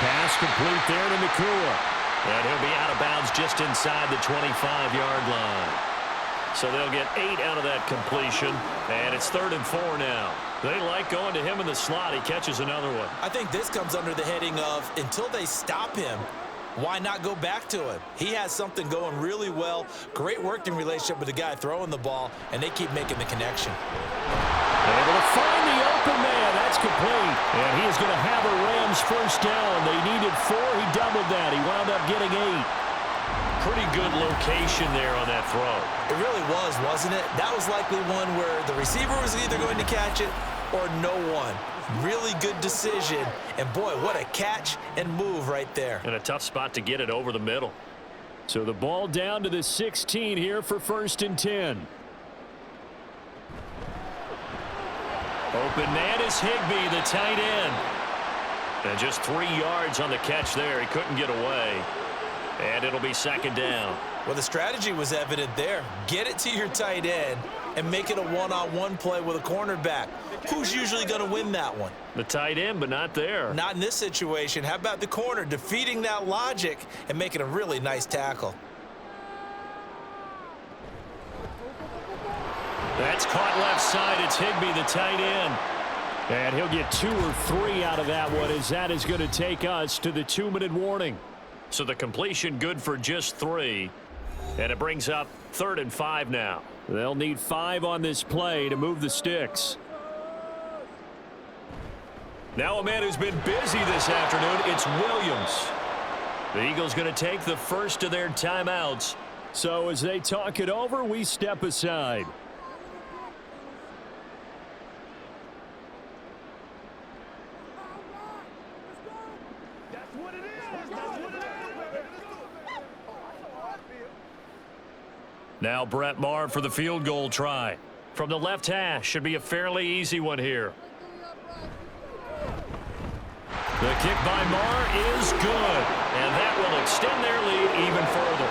Pass complete there to Nakua. And he'll be out of bounds just inside the 25-yard line. So they'll get 8 out of that completion, and it's 3rd and 4 now. They like going to him in the slot. He catches another one. I think this comes under the heading of until they stop him, why not go back to him? He has something going really well. Great working relationship with the guy throwing the ball, and they keep making the connection. Able to find the open man. That's complete. And he is going to have a Rams first down. They needed 4. He doubled that. He wound up getting 8. Pretty good location there on that throw. It really was, wasn't it? That was likely one where the receiver was either going to catch it or no one. Really good decision. And, boy, what a catch and move right there. And a tough spot to get it over the middle. So the ball down to the 16 here for 1st and 10. Open man is Higbee, the tight end. And just 3 yards on the catch there. He couldn't get away. And it'll be 2nd down. Well, the strategy was evident there. Get it to your tight end and make it a one-on-one play with a cornerback. Who's usually going to win that one? The tight end, but not there. Not in this situation. How about the corner defeating that logic and making a really nice tackle? That's caught left side. It's Higbee, the tight end. And he'll get 2 or 3 out of that one, as that is going to take us to the 2-minute warning. So the completion good for just 3. And it brings up 3rd and 5 now. They'll need 5 on this play to move the sticks. Now a man who's been busy this afternoon, it's Williams. The Eagles going to take the first of their timeouts. So as they talk it over, we step aside. Now Brett Maher for the field goal try. From the left hash, should be a fairly easy one here. The kick by Maher is good, and that will extend their lead even further.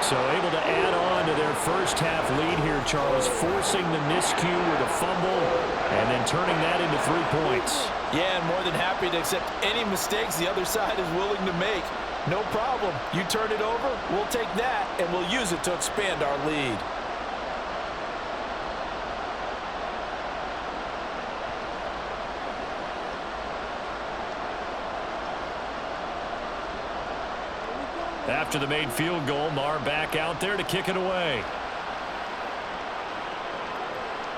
So able to add on to their first half lead here, Charles, forcing the miscue with a fumble and then turning that into 3 points. Yeah, and more than happy to accept any mistakes the other side is willing to make. No problem. You turn it over, we'll take that, and we'll use it to expand our lead. After the made field goal, Maher back out there to kick it away.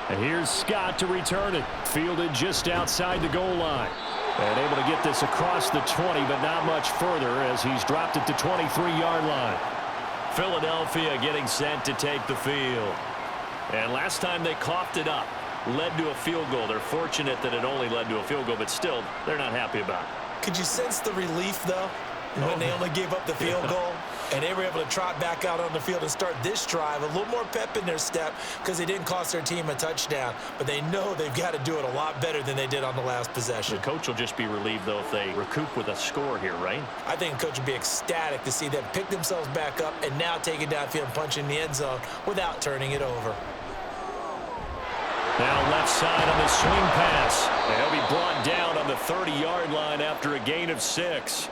And here's Scott to return it. Fielded just outside the goal line. And able to get this across the 20, but not much further as he's dropped it to 23-yard line. Philadelphia getting set to take the field. And last time they coughed it up, led to a field goal. They're fortunate that it only led to a field goal, but still, they're not happy about it. Could you sense the relief, though, when they only gave up the field goal? And they were able to trot back out on the field and start this drive. A little more pep in their step because they didn't cost their team a touchdown. But they know they've got to do it a lot better than they did on the last possession. The coach will just be relieved, though, if they recoup with a score here, right? I think the coach would be ecstatic to see them pick themselves back up and now take it downfield and punch in the end zone without turning it over. Now left side on the swing pass. They'll be brought down on the 30-yard line after a gain of 6.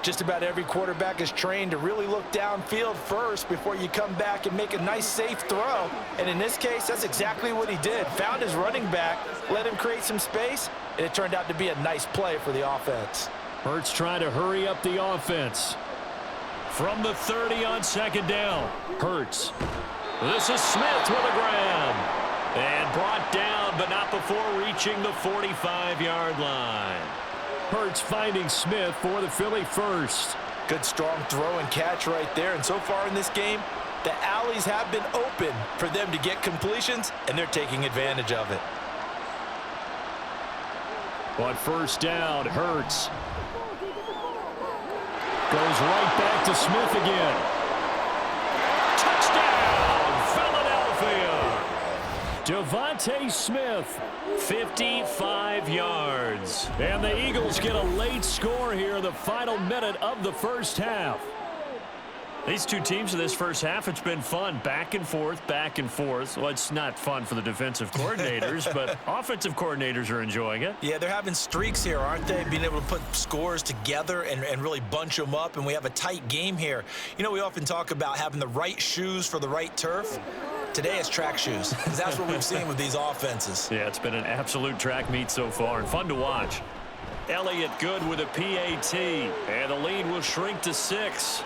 Just about every quarterback is trained to really look downfield first before you come back and make a nice, safe throw. And in this case, that's exactly what he did. Found his running back, let him create some space, and it turned out to be a nice play for the offense. Hurts trying to hurry up the offense. From the 30 on second down. Hurts. This is Smith with a grab. And brought down, but not before reaching the 45-yard line. Hurts finding Smith for the Philly first. Good strong throw and catch right there. And so far in this game, the alleys have been open for them to get completions, and they're taking advantage of it. On first down, Hurts. Goes right back to Smith again. Touchdown, Philadelphia. Devontae Smith, 55 yards. And the Eagles get a late score here in the final minute of the first half. These two teams in this first half, it's been fun. Back and forth, back and forth. Well, it's not fun for the defensive coordinators, but offensive coordinators are enjoying it. Yeah, they're having streaks here, aren't they? Being able to put scores together and really bunch them up, and we have a tight game here. You know, we often talk about having the right shoes for the right turf. Today it's track shoes, because that's what we've seen with these offenses. Yeah, it's been an absolute track meet so far, and fun to watch. Elliott good with a PAT, and the lead will shrink to 6.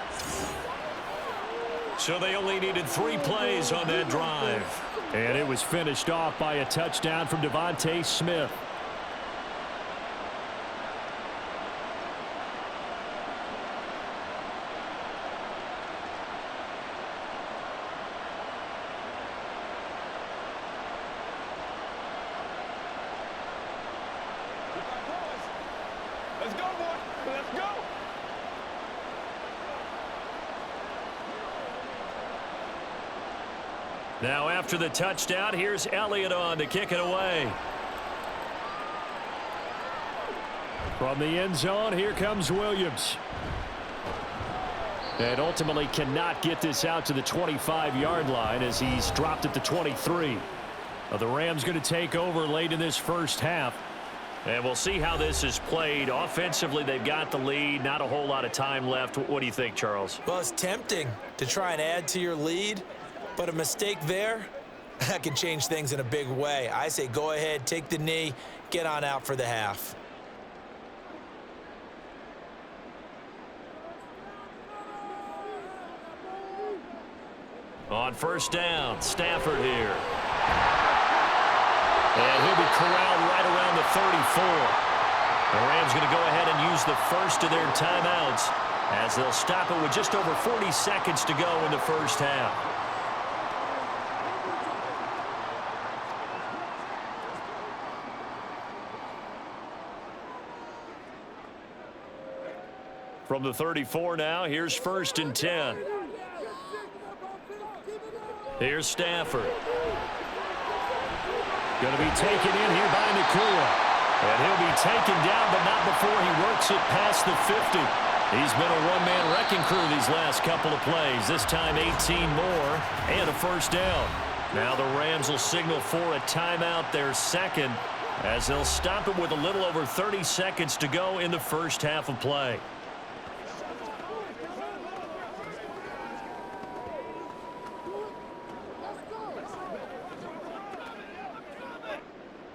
So they only needed 3 plays on that drive. And it was finished off by a touchdown from Devontae Smith. Let's go, boy. Let's go. Now after the touchdown, here's Elliott on to kick it away. From the end zone, here comes Williams. And ultimately cannot get this out to the 25-yard line as he's dropped at the 23. The Rams going to take over late in this first half. And we'll see how this is played. Offensively, they've got the lead. Not a whole lot of time left. What do you think, Charles? Well, it's tempting to try and add to your lead, but a mistake there, that can change things in a big way. I say go ahead, take the knee, get on out for the half. On first down, Stafford here. And he'll be corralled right around the 34. The Rams going to go ahead and use the first of their timeouts as they'll stop it with just over 40 seconds to go in the first half. From the 34 now, here's first and 10. Here's Stafford. Going to be taken in here by Nakua. And he'll be taken down, but not before he works it past the 50. He's been a one-man wrecking crew these last couple of plays. This time 18 more and a first down. Now the Rams will signal for a timeout, their second, as they'll stop it with a little over 30 seconds to go in the first half of play.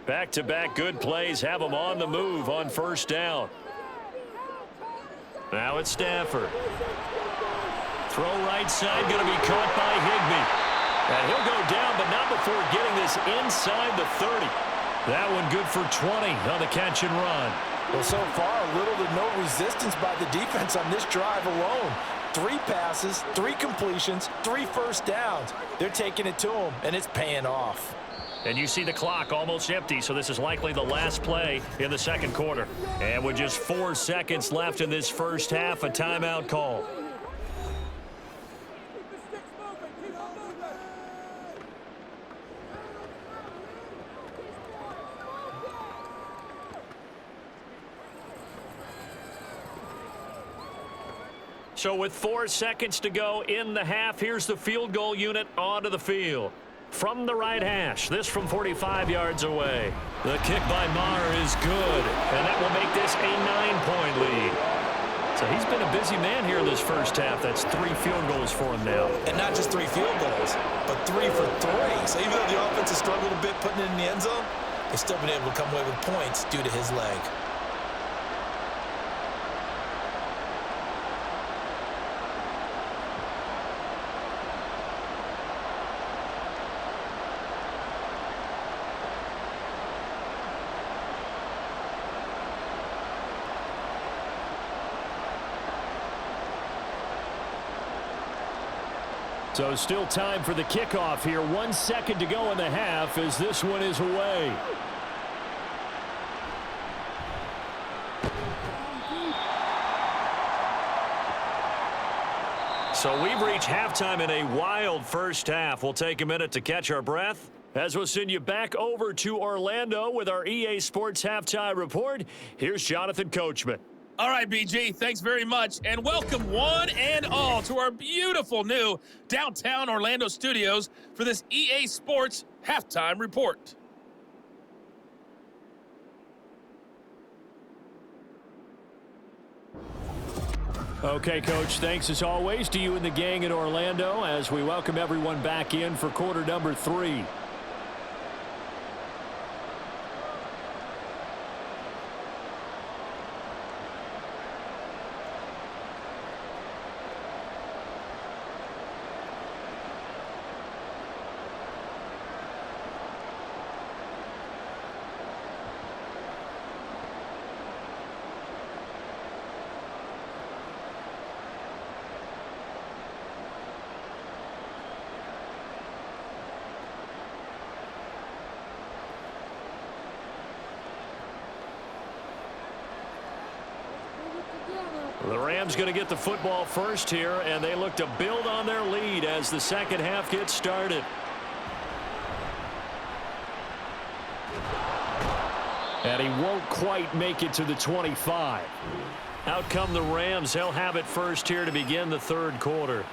Back-to-back good plays have them on the move on first down. Now it's Stafford. Throw right side, going to be caught by Higbee. And he'll go down, but not before getting this inside the 30. That one good for 20 on the catch and run. Well, so far, little to no resistance by the defense on this drive alone. 3 passes, 3 completions, 3 first downs. They're taking it to him, and it's paying off. And you see the clock almost empty, so this is likely the last play in the second quarter. And with just 4 seconds left in this first half, a timeout call. So with 4 seconds to go in the half, here's the field goal unit onto the field. From the right hash, this from 45 yards away. The kick by Maher is good, and that will make this a 9-point lead. So he's been a busy man here in this first half. That's 3 field goals for him now. And not just 3 field goals, but 3 for 3. So even though the offense has struggled a bit putting it in the end zone, they've still been able to come away with points due to his leg. So still time for the kickoff here. 1 second to go in the half as this one is away. So we've reached halftime in a wild first half. We'll take a minute to catch our breath as we'll send you back over to Orlando with our EA Sports Halftime Report. Here's Jonathan Coachman. All right, BG, thanks very much, and welcome one and all to our beautiful new downtown Orlando studios for this EA Sports Halftime Report. Okay, Coach, thanks as always to you and the gang in Orlando as we welcome everyone back in for quarter number 3. The Rams going to get the football first here, and they look to build on their lead as the second half gets started. And he won't quite make it to the 25. Out come the Rams. They'll have it first here to begin the third quarter.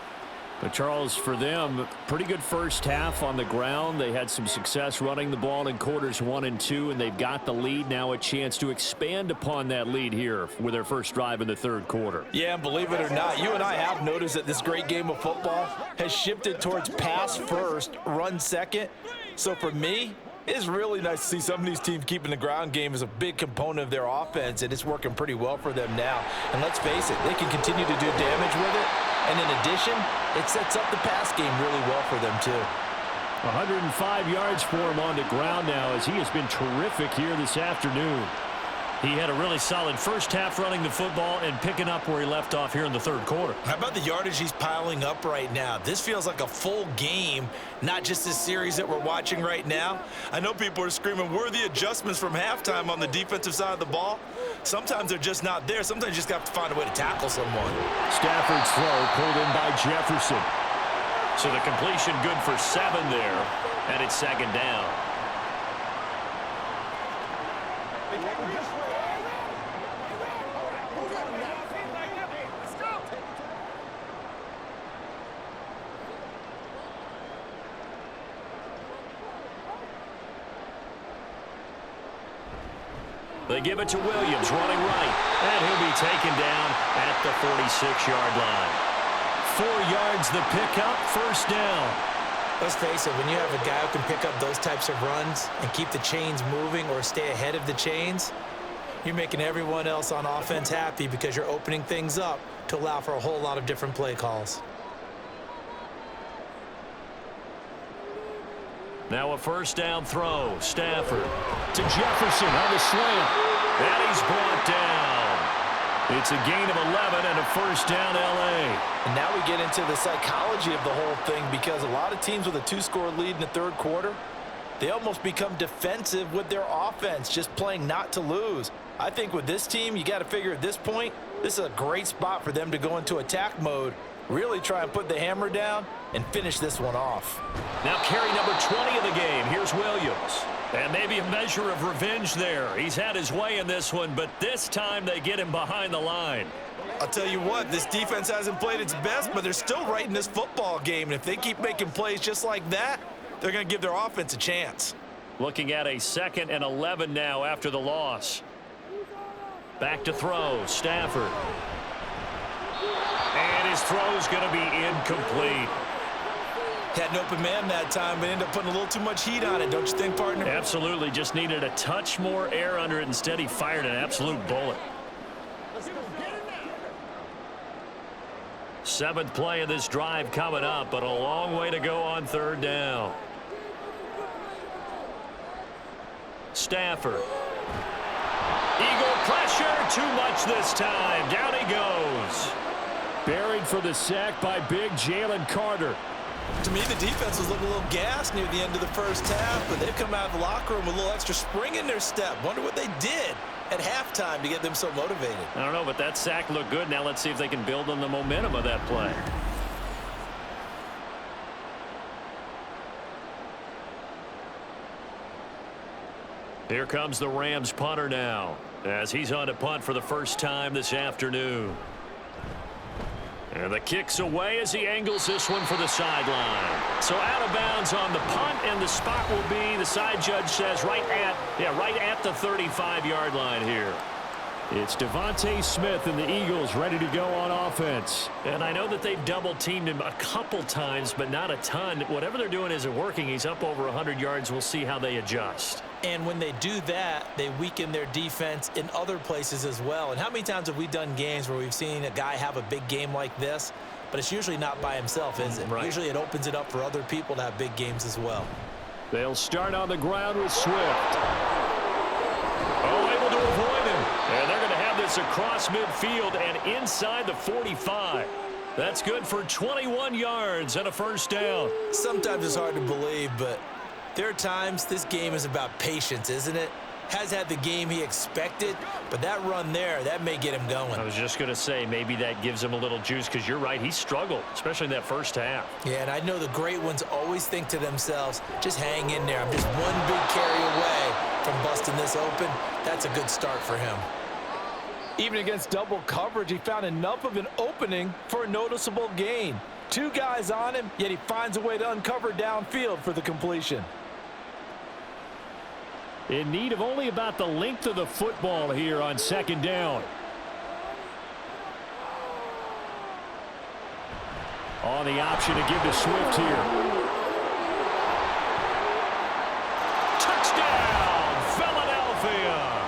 But Charles, for them, pretty good first half on the ground. They had some success running the ball in quarters 1 and 2, and they've got the lead. Now a chance to expand upon that lead here with their first drive in the third quarter. Yeah, and believe it or not, you and I have noticed that this great game of football has shifted towards pass first, run second. So for me, it's really nice to see some of these teams keeping the ground game as a big component of their offense, and it's working pretty well for them now. And let's face it, they can continue to do damage with it. And in addition, it sets up the pass game really well for them, too. 105 yards for him on the ground now as he has been terrific here this afternoon. He had a really solid first half running the football and picking up where he left off here in the third quarter. How about the yardage he's piling up right now? This feels like a full game, not just this series that we're watching right now. I know people are screaming, where are the adjustments from halftime on the defensive side of the ball? Sometimes they're just not there. Sometimes you just have to find a way to tackle someone. Stafford's throw pulled in by Jefferson. So the completion good for 7 there, and it's second down. They give it to Williams, running right, and he'll be taken down at the 46-yard line. 4 yards the pickup, first down. Let's face it, when you have a guy who can pick up those types of runs and keep the chains moving or stay ahead of the chains, you're making everyone else on offense happy because you're opening things up to allow for a whole lot of different play calls. Now a first down throw. Stafford to Jefferson on the slant. And he's brought down. It's a gain of 11 and a first down L.A. And now we get into the psychology of the whole thing because a lot of teams with a 2-score lead in the third quarter, they almost become defensive with their offense, just playing not to lose. I think with this team, you got to figure at this point, this is a great spot for them to go into attack mode, really try and put the hammer down and finish this one off. Now carry number 20 of the game. Here's Williams. And maybe a measure of revenge there. He's had his way in this one, but this time they get him behind the line. I'll tell you what, this defense hasn't played its best, but they're still right in this football game. And if they keep making plays just like that, they're going to give their offense a chance. Looking at a 2nd and 11 now after the loss. Back to throw. Stafford. And his throw's going to be incomplete. Had an open man that time, but ended up putting a little too much heat on it, don't you think, partner? Absolutely. Just needed a touch more air under it. Instead, he fired an absolute bullet. 7th play of this drive coming up, but a long way to go on third down. Stafford. Eagle pressure. Too much this time. Down he goes. Buried for the sack by big Jalen Carter. To me, the defense was looking a little gassed near the end of the first half, but they've come out of the locker room with a little extra spring in their step. Wonder what they did at halftime to get them so motivated. I don't know, but that sack looked good. Now let's see if they can build on the momentum of that play. Here comes the Rams punter now, as he's on to punt for the first time this afternoon. And the kick's away as he angles this one for the sideline. So out of bounds on the punt, and the spot will be, the side judge says, right at the 35-yard line here. It's Devontae Smith and the Eagles ready to go on offense. And I know that they've double-teamed him a couple times, but not a ton. Whatever they're doing isn't working. He's up over 100 yards. We'll see how they adjust. And when they do that, they weaken their defense in other places as well. And how many times have we done games where we've seen a guy have a big game like this, but it's usually not by himself, is it? Right. Usually it opens it up for other people to have big games as well. They'll start on the ground with Swift. Oh, able to avoid him. And they're going to have this across midfield and inside the 45. That's good for 21 yards and a first down. Sometimes it's hard to believe, but there are times this game is about patience, isn't it? Has had the game he expected, but that run there, that may get him going. I was just going to say, maybe that gives him a little juice, because you're right, he struggled, especially in that first half. Yeah, and I know the great ones always think to themselves, just hang in there. I'm just one big carry away from busting this open. That's a good start for him. Even against double coverage, he found enough of an opening for a noticeable gain. Two guys on him, yet he finds a way to uncover downfield for the completion. In need of only about the length of the football here on second down. On the option to give to Swift here. Touchdown, Philadelphia!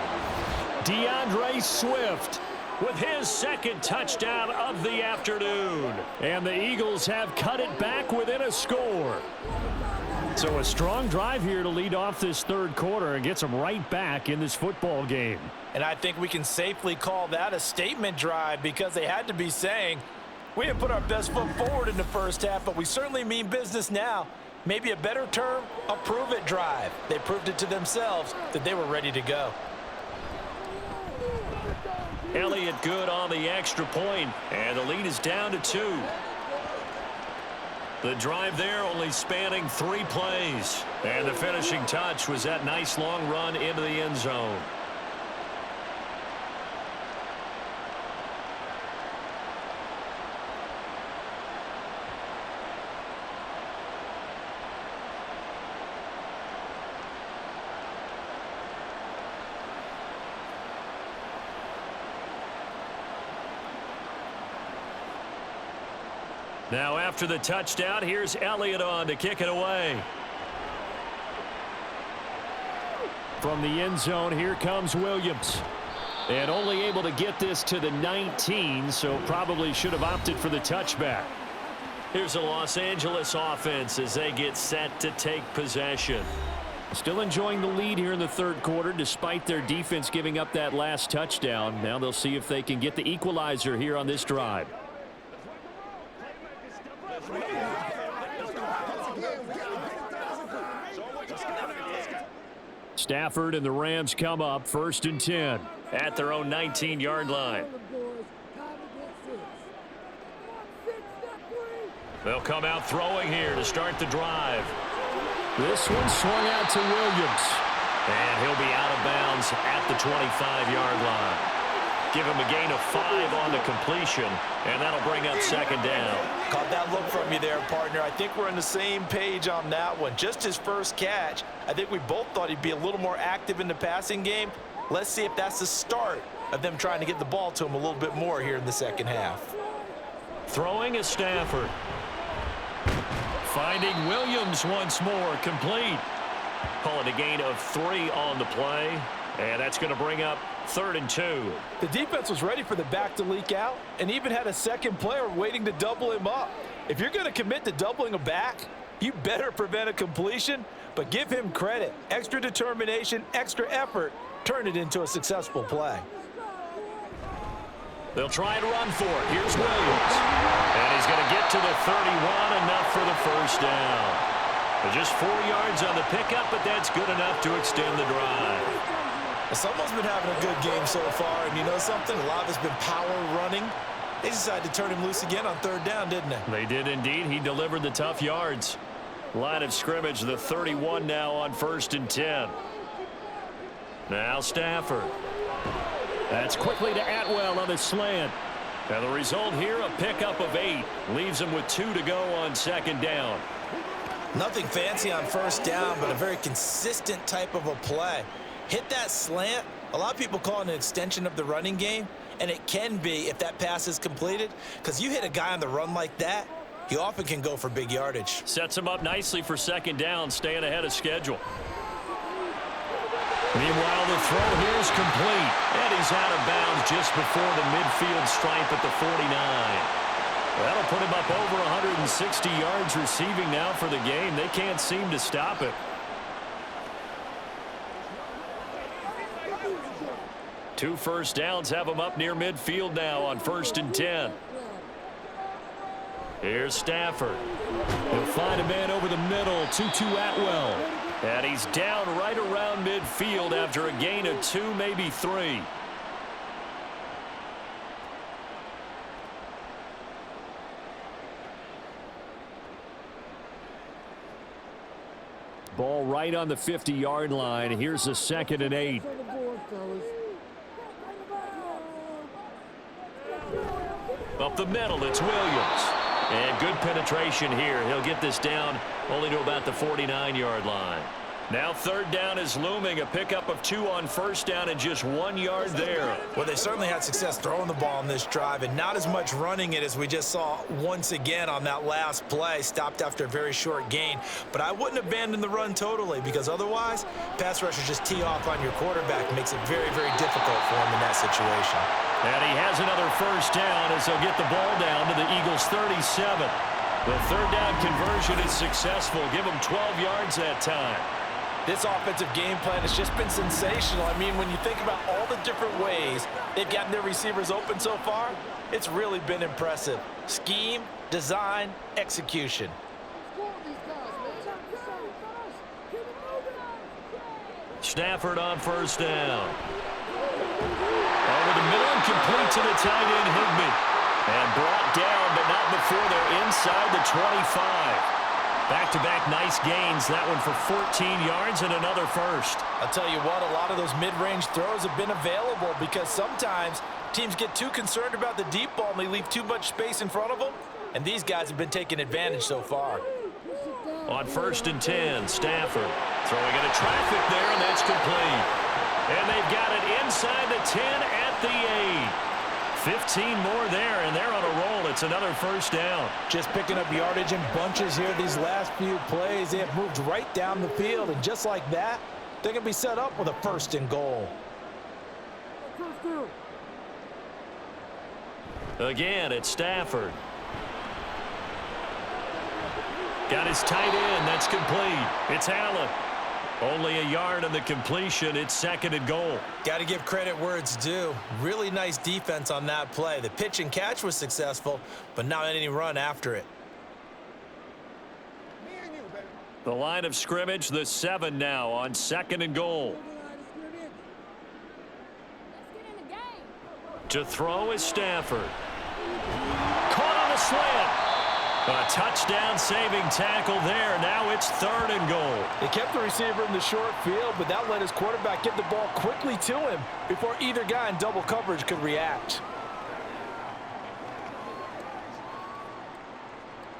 DeAndre Swift with his second touchdown of the afternoon. And the Eagles have cut it back within a score. So a strong drive here to lead off this third quarter and gets them right back in this football game. And I think we can safely call that a statement drive, because they had to be saying, we didn't put our best foot forward in the first half, but we certainly mean business now. Maybe a better term, a prove-it drive. They proved it to themselves that they were ready to go. Elliott good on the extra point, and the lead is down to 2. The drive there only spanning 3 plays. And the finishing touch was that nice long run into the end zone. Now after the touchdown, here's Elliott on to kick it away. From the end zone, here comes Williams. And only able to get this to the 19, so probably should have opted for the touchback. Here's the Los Angeles offense as they get set to take possession. Still enjoying the lead here in the third quarter, despite their defense giving up that last touchdown. Now they'll see if they can get the equalizer here on this drive. Stafford and the Rams come up 1st and 10 at their own 19-yard line. They'll come out throwing here to start the drive. This one swung out to Williams. And he'll be out of bounds at the 25-yard line. Give him a gain of 5 on the completion, and that'll bring up second down. Caught that look from you there, partner. I think we're on the same page on that one. Just his first catch. I think we both thought he'd be a little more active in the passing game. Let's see if that's the start of them trying to get the ball to him a little bit more here in the second half. Throwing is Stafford. Finding Williams once more, complete. Call it a gain of 3 on the play, and that's going to bring up 3rd and 2. The defense was ready for the back to leak out and even had a second player waiting to double him up. If you're going to commit to doubling a back, you better prevent a completion, but give him credit. Extra determination, extra effort, turn it into a successful play. They'll try and run for it. Here's Williams. And he's going to get to the 31, enough for the first down. Just 4 yards on the pickup, but that's good enough to extend the drive. Someone's been having a good game so far, and you know something? A lot of it's been power running. They decided to turn him loose again on third down, didn't they? They did indeed. He delivered the tough yards. Line of scrimmage, the 31 now on 1st and 10. Now Stafford. That's quickly to Atwell on the slant. And the result here, a pickup of 8. Leaves him with 2 to go on 2nd down. Nothing fancy on 1st down, but a very consistent type of a play. Hit that slant. A lot of people call it an extension of the running game, and it can be if that pass is completed, because you hit a guy on the run like that, he often can go for big yardage. Sets him up nicely for 2nd down, staying ahead of schedule. Meanwhile, the throw here is complete, and he's out of bounds just before the midfield stripe at the 49. That'll put him up over 160 yards receiving now for the game. They can't seem to stop it. 2 first downs have him up near midfield now on 1st and 10. Here's Stafford. He'll find a man over the middle, Tutu Atwell. And he's down right around midfield after a gain of 2, maybe 3. Ball right on the 50-yard line. Here's a 2nd and 8. Up the middle, it's Williams. And good penetration here. He'll get this down only to about the 49-yard line. Now 3rd down is looming. A pickup of 2 on 1st down and just 1 yard there. Well, they certainly had success throwing the ball on this drive and not as much running it as we just saw once again on that last play. Stopped after a very short gain. But I wouldn't abandon the run totally, because otherwise, pass rushers just tee off on your quarterback. Makes it very, very difficult for him in that situation. And he has another 1st down as they'll get the ball down to the Eagles' 37. The 3rd down conversion is successful. Give them 12 yards that time. This offensive game plan has just been sensational. I mean, when you think about all the different ways they've gotten their receivers open so far, it's really been impressive. Scheme, design, execution. Stafford on 1st down. Over the middle and complete to the tight end, Higbee. And brought down, but not before they're inside the 25. Back-to-back nice gains. That one for 14 yards and another 1st. I'll tell you what, a lot of those mid-range throws have been available because sometimes teams get too concerned about the deep ball and they leave too much space in front of them, and these guys have been taking advantage so far. On 1st and 10, Stafford throwing into traffic there, and that's complete. And they've got it inside the 10 at the 8. 15 more there, and they're on a roll. It's another 1st down. Just picking up yardage in bunches here these last few plays. They have moved right down the field, and just like that, they're going to be set up with a 1st and goal. Again, it's Stafford. Got his tight end. That's complete. It's Allen. Only a yard on the completion. It's 2nd and goal. Got to give credit where it's due. Really nice defense on that play. The pitch and catch was successful, but not any run after it. The line of scrimmage, the 7 now on 2nd and goal. To throw is Stafford. Caught on the slant. A touchdown-saving tackle there. Now it's 3rd and goal. They kept the receiver in the short field, but that let his quarterback get the ball quickly to him before either guy in double coverage could react.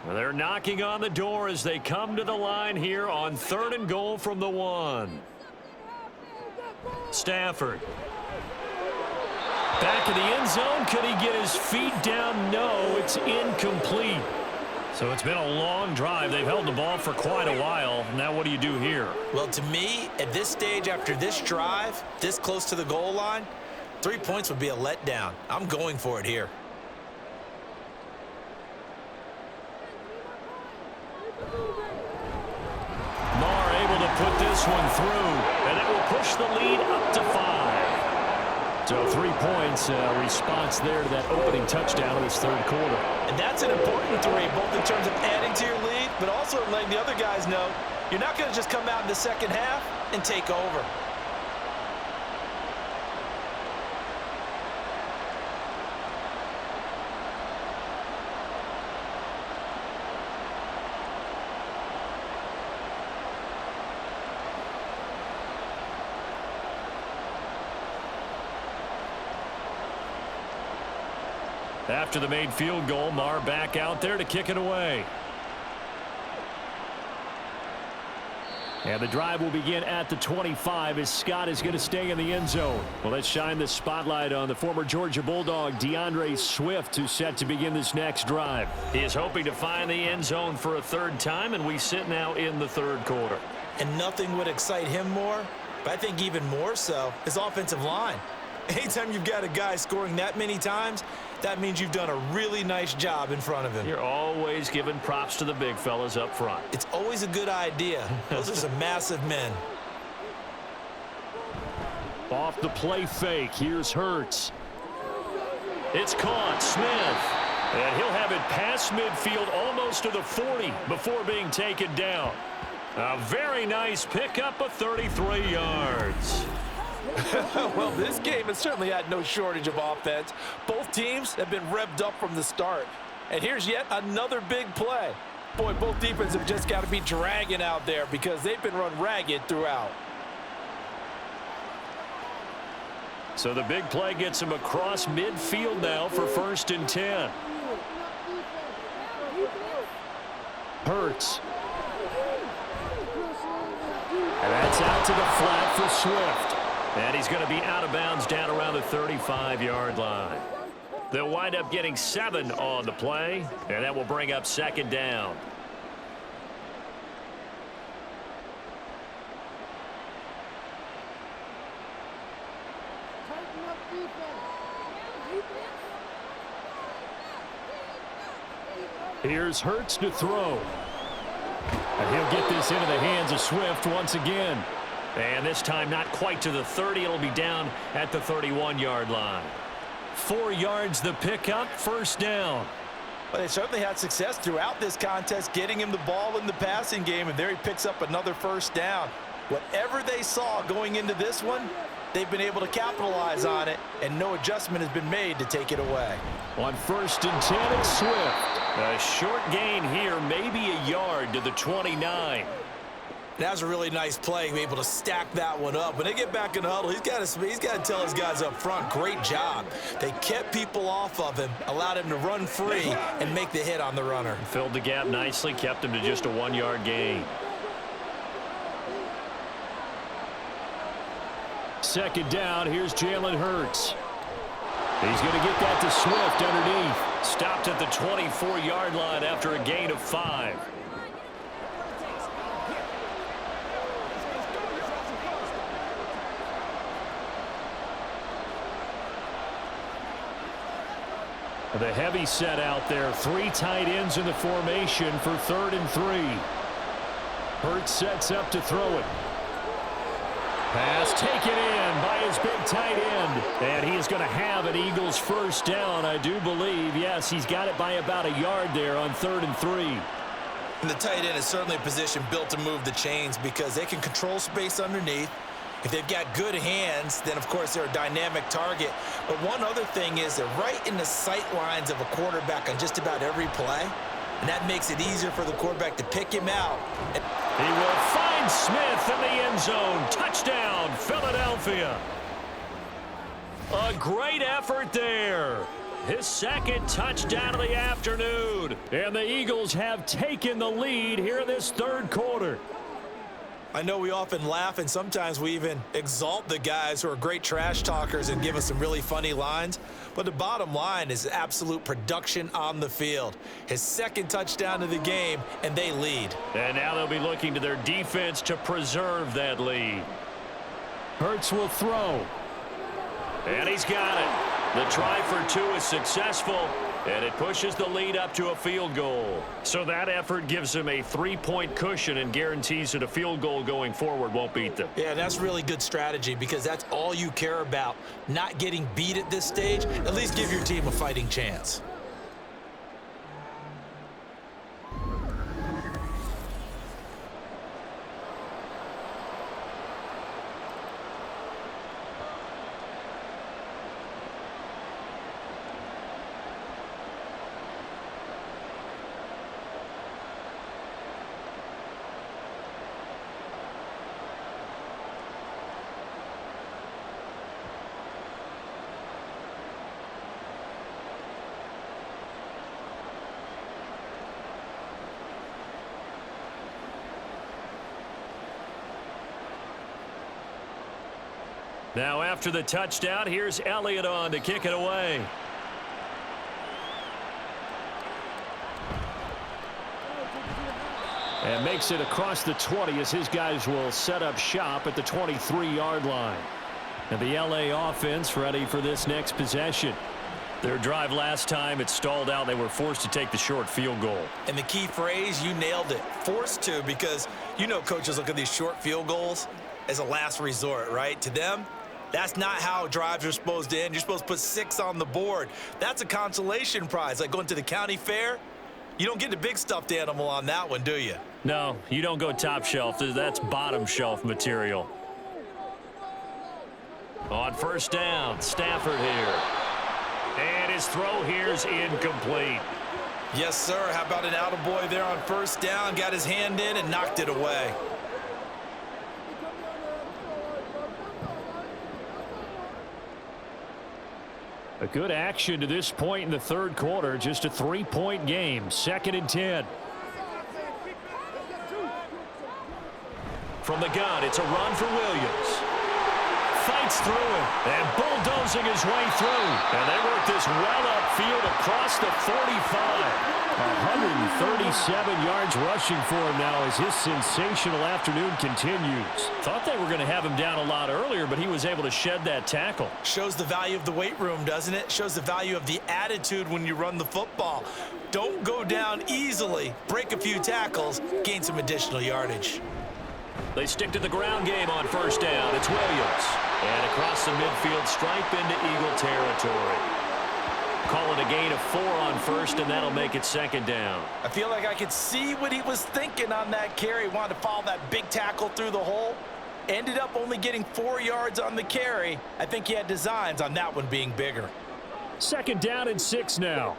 Well, they're knocking on the door as they come to the line here on 3rd and goal from the 1. Stafford. Back in the end zone. Could he get his feet down? No, it's incomplete. So it's been a long drive. They've held the ball for quite a while. Now what do you do here? Well, to me, at this stage after this drive, this close to the goal line, 3 points would be a letdown. I'm going for it here. Marr able to put this one through, and it will push the lead up to 5. So 3 points, response there to that opening touchdown in this third quarter. And that's an important 3, both in terms of adding to your lead, but also letting the other guys know you're not going to just come out in the second half and take over. After the made field goal, Maher back out there to kick it away. And the drive will begin at the 25 as Scott is going to stay in the end zone. Well, let's shine the spotlight on the former Georgia Bulldog, DeAndre Swift, who's set to begin this next drive. He is hoping to find the end zone for a third time, and we sit now in the third quarter. And nothing would excite him more, but I think even more so, his offensive line. Anytime you've got a guy scoring that many times, that means you've done a really nice job in front of him. You're always giving props to the big fellas up front. It's always a good idea. Those are some massive men. Off the play fake, here's Hurts. It's caught, Smith. And he'll have it past midfield almost to the 40 before being taken down. A very nice pickup of 33 yards. Well, this game has certainly had no shortage of offense. Both teams have been revved up from the start. And here's yet another big play. Boy, both defenses have just got to be dragging out there because they've been run ragged throughout. So the big play gets him across midfield now for 1st and 10. Hurts. And that's out to the flat for Swift. And he's going to be out of bounds down around the 35-yard line. They'll wind up getting 7 on the play, and that will bring up 2nd down. Here's Hurts to throw. And he'll get this into the hands of Swift once again. And this time not quite to the 30. It'll be down at the 31-yard line. 4 yards the pickup, 1st down. Well, they certainly had success throughout this contest, getting him the ball in the passing game, and there he picks up another 1st down. Whatever they saw going into this one, they've been able to capitalize on it, and no adjustment has been made to take it away. On 1st and 10, it's Swift. A short gain here, maybe a yard to the 29. That was a really nice play, able to stack that one up. When they get back in the huddle, he's got to tell his guys up front, great job. They kept people off of him, allowed him to run free and make the hit on the runner. Filled the gap nicely, kept him to just a 1-yard gain. 2nd down, here's Jalen Hurts. He's going to get that to Swift underneath. Stopped at the 24-yard line after a gain of 5. The heavy set out there. 3 tight ends in the formation for 3rd and 3. Hurts sets up to throw it. Pass taken in by his big tight end. And he is going to have an Eagles 1st down, I do believe. Yes, he's got it by about a yard there on 3rd and 3. And the tight end is certainly a position built to move the chains because they can control space underneath. If they've got good hands, then, of course, they're a dynamic target. But one other thing is they're right in the sight lines of a quarterback on just about every play. And that makes it easier for the quarterback to pick him out. He will find Smith in the end zone. Touchdown, Philadelphia. A great effort there. His 2nd touchdown of the afternoon. And the Eagles have taken the lead here in this 3rd quarter. I know we often laugh and sometimes we even exalt the guys who are great trash talkers and give us some really funny lines. But the bottom line is absolute production on the field. His 2nd touchdown of the game, and they lead. And now they'll be looking to their defense to preserve that lead. Hurts will throw. And he's got it. The try for 2 is successful. And it pushes the lead up to a field goal. So that effort gives them a 3-point cushion and guarantees that a field goal going forward won't beat them. Yeah, that's really good strategy because that's all you care about. Not getting beat at this stage. At least give your team a fighting chance. Now after the touchdown, here's Elliott on to kick it away. And makes it across the 20 as his guys will set up shop at the 23-yard line. And the LA offense ready for this next possession. Their drive last time, it stalled out. They were forced to take the short field goal. And the key phrase, you nailed it. Forced to, because you know coaches look at these short field goals as a last resort, right? To them, that's not how drives are supposed to end. You're supposed to put 6 on the board. That's a consolation prize. Like going to the county fair, you don't get the big stuffed animal on that one, do you? No, you don't go top shelf. That's bottom shelf material. On first down, Stafford here. And his throw here's incomplete. Yes, sir. How about an attaboy there on first down? Got his hand in and knocked it away. A good action to this point in the third quarter. Just a 3-point game. 2nd and 10. From the gun, it's a run for Williams. Fights through it and bulldozing his way through. And they work this well upfield across the 45. 137 yards rushing for him now as his sensational afternoon continues. Thought they were going to have him down a lot earlier, but he was able to shed that tackle. Shows the value of the weight room, doesn't it? Shows the value of the attitude when you run the football. Don't go down easily. Break a few tackles. Gain some additional yardage. They stick to the ground game on first down. It's Williams. And across the midfield stripe into Eagle territory. Call it a gain of 4 on first, and that'll make it 2nd down. I feel like I could see what he was thinking on that carry. Wanted to follow that big tackle through the hole. Ended up only getting 4 yards on the carry. I think he had designs on that one being bigger. 2nd down and 6 now.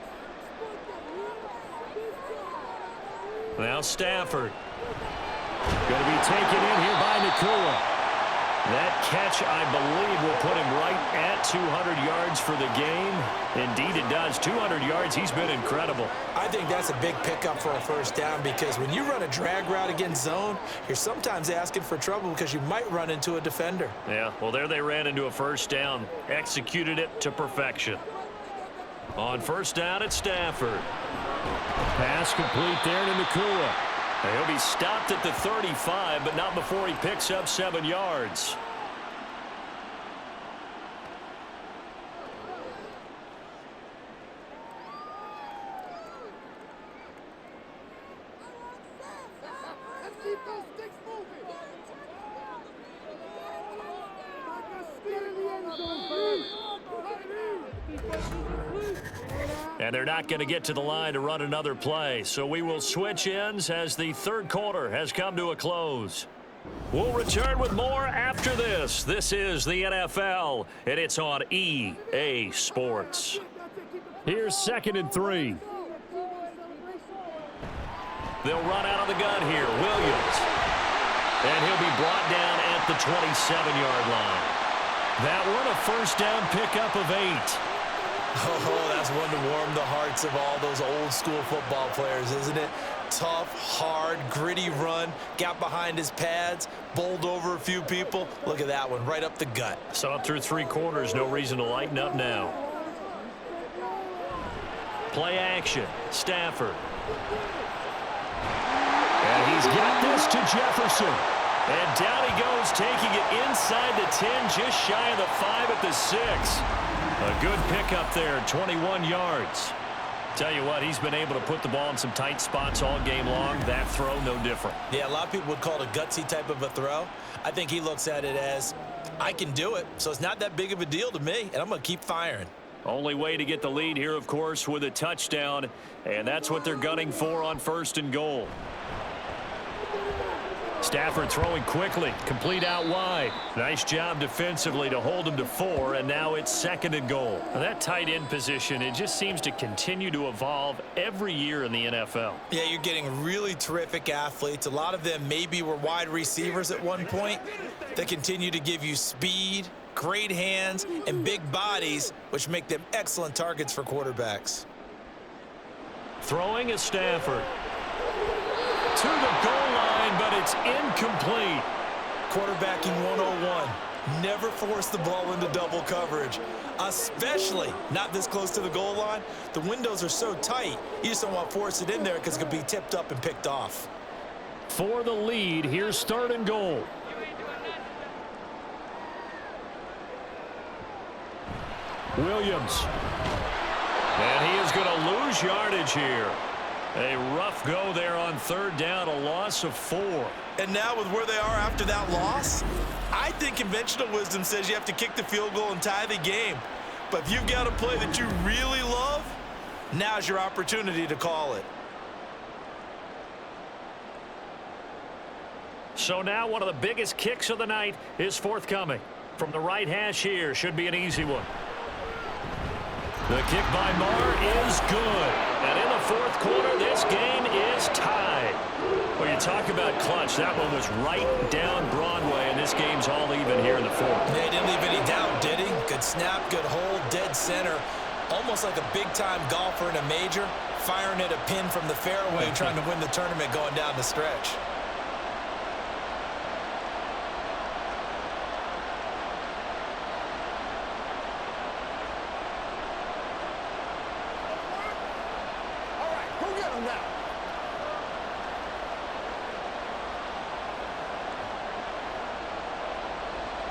Now Stafford. Going to be taken in here by Nacua. That catch, I believe, will put him right at 200 yards for the game. Indeed, it does. 200 yards. He's been incredible. I think that's a big pickup for a first down because when you run a drag route against zone, you're sometimes asking for trouble because you might run into a defender. Yeah, well, there they ran into a first down. Executed it to perfection. On first down, it's Stafford. Pass complete there to Nacua. He'll be stopped at the 35, but not before he picks up 7 yards. And they're not going to get to the line to run another play. So we will switch ends as the third quarter has come to a close. We'll return with more after this. This is the NFL, and it's on EA Sports. Here's 2nd and 3. They'll run out of the gun here. Williams. And he'll be brought down at the 27-yard line. That one a first down pickup of 8. Oh, that's one to warm the hearts of all those old school football players, isn't it? Tough, hard, gritty run, got behind his pads, bowled over a few people. Look at that one, right up the gut. Saw it through 3 quarters, no reason to lighten up now. Play action, Stafford. And he's got this to Jefferson. And down he goes, taking it inside the 10, just shy of the 5 at the 6. A good pickup there, 21 yards. Tell you what, he's been able to put the ball in some tight spots all game long. That throw, no different. Yeah, a lot of people would call it a gutsy type of a throw. I think he looks at it as, I can do it, so it's not that big of a deal to me, and I'm going to keep firing. Only way to get the lead here, of course, with a touchdown, and that's what they're gunning for on 1st and goal. Stafford throwing quickly, complete out wide. Nice job defensively to hold him to 4, and now it's 2nd and goal. Now that tight end position, it just seems to continue to evolve every year in the NFL. Yeah, you're getting really terrific athletes. A lot of them maybe were wide receivers at one point. They continue to give you speed, great hands, and big bodies, which make them excellent targets for quarterbacks. Throwing is Stafford. To the goal line, but it's incomplete. Quarterbacking 101. Never force the ball into double coverage, especially not this close to the goal line. The windows are so tight, you just don't want to force it in there because it could be tipped up and picked off. For the lead, here's 3rd and goal. Williams. And he is going to lose yardage here. A rough go there on 3rd down, a loss of 4. And now with where they are after that loss, I think conventional wisdom says you have to kick the field goal and tie the game. But if you've got a play that you really love, now's your opportunity to call it. So now one of the biggest kicks of the night is forthcoming. From the right hash here, should be an easy one. The kick by Marr is good. And in the 4th quarter, this game is tied. Well, you talk about clutch. That one was right down Broadway, and this game's all even here in the 4th. They didn't leave any doubt, did he? Good snap, good hold, dead center. Almost like a big-time golfer in a major, firing at a pin from the fairway, trying to win the tournament going down the stretch.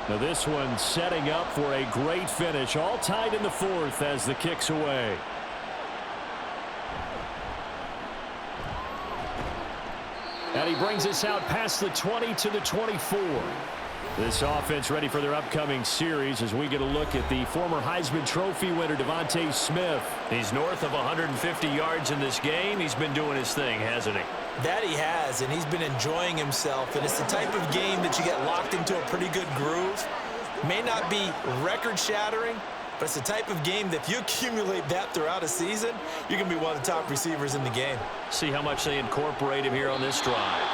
Now this one setting up for a great finish. All tied in the 4th as the kick's away. And he brings us out past the 20 to the 24. This offense ready for their upcoming series as we get a look at the former Heisman Trophy winner, DeVonta Smith. He's north of 150 yards in this game. He's been doing his thing, hasn't he? That he has, and he's been enjoying himself. And it's the type of game that you get locked into a pretty good groove. May not be record-shattering, but it's the type of game that if you accumulate that throughout a season, you're going to be one of the top receivers in the game. See how much they incorporate him here on this drive.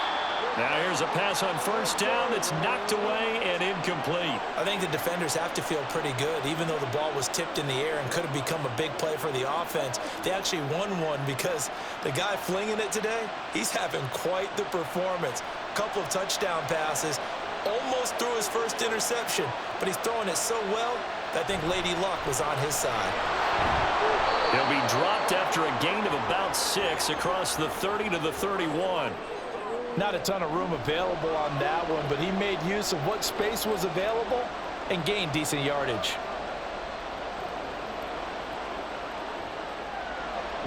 Now here's a pass on 1st down. It's knocked away and incomplete. I think the defenders have to feel pretty good. Even though the ball was tipped in the air and could have become a big play for the offense, they actually won one because the guy flinging it today, he's having quite the performance. A couple of touchdown passes, almost threw his first interception, but he's throwing it so well that I think Lady Luck was on his side. He'll be dropped after a gain of about 6 across the 30 to the 31. Not a ton of room available on that one, but he made use of what space was available and gained decent yardage.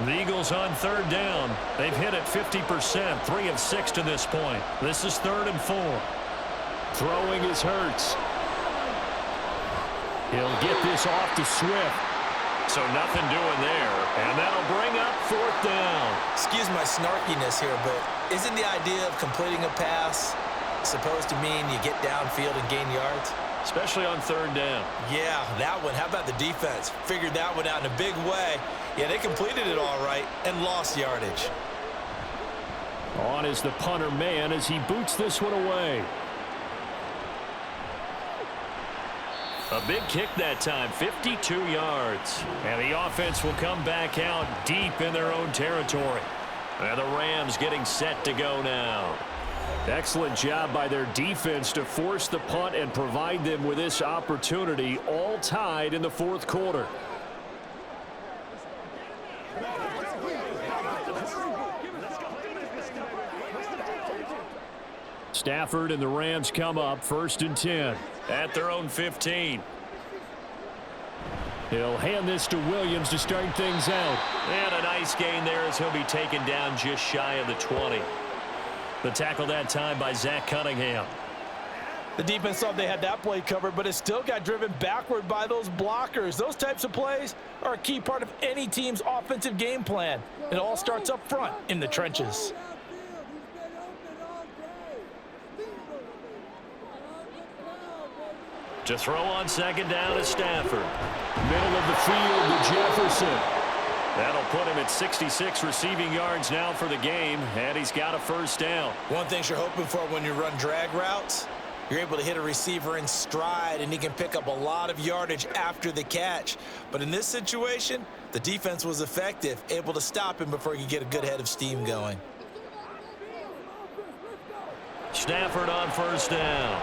The Eagles on 3rd down. They've hit it 50%, 3 of 6 to this point. This is 3rd and 4. Throwing is Hurts. He'll get this off to Swift. So nothing doing there, and that'll bring up 4th down. Excuse my snarkiness here, but isn't the idea of completing a pass supposed to mean you get downfield and gain yards? Especially on 3rd down. Yeah, that one. How about the defense? Figured that one out in a big way. Yeah, they completed it all right and lost yardage. On is the punter man as he boots this one away. A big kick that time, 52 yards. And the offense will come back out deep in their own territory. And the Rams getting set to go now. Excellent job by their defense to force the punt and provide them with this opportunity, all tied in the 4th quarter. Stafford and the Rams come up 1st and 10. At their own 15. He'll hand this to Williams to start things out. And a nice gain there as he'll be taken down just shy of the 20. The tackle that time by Zach Cunningham. The defense thought they had that play covered, but it still got driven backward by those blockers. Those types of plays are a key part of any team's offensive game plan. It all starts up front in the trenches. To throw on second down is Stafford. Middle of the field to Jefferson. That'll put him at 66 receiving yards now for the game, and he's got a first down. One thing you're hoping for when you run drag routes, you're able to hit a receiver in stride, and he can pick up a lot of yardage after the catch. But in this situation, the defense was effective, able to stop him before he could get a good head of steam going. Stafford on first down.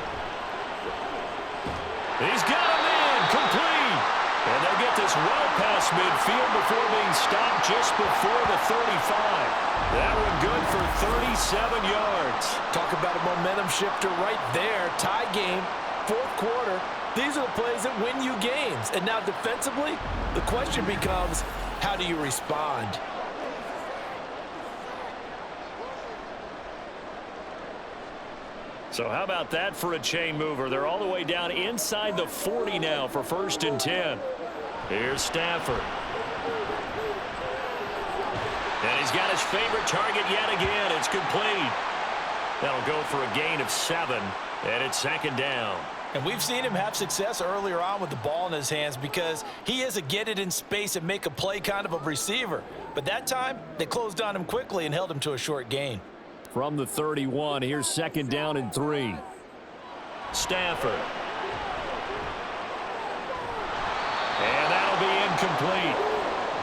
He's got him in, complete. And they'll get this well past midfield before being stopped just before the 35. That one good for 37 yards. Talk about a momentum shifter right there. Tie game, fourth quarter. These are the plays that win you games. And now defensively, the question becomes, how do you respond? So how about that for a chain mover? They're all the way down inside the 40 now for 1st and 10. Here's Stafford. And he's got his favorite target yet again. It's complete. That'll go for a gain of 7, and it's 2nd down. And we've seen him have success earlier on with the ball in his hands because he is a get it in space and make a play kind of a receiver. But that time, they closed on him quickly and held him to a short gain. From the 31, here's 2nd down and 3. Stafford. And that'll be incomplete.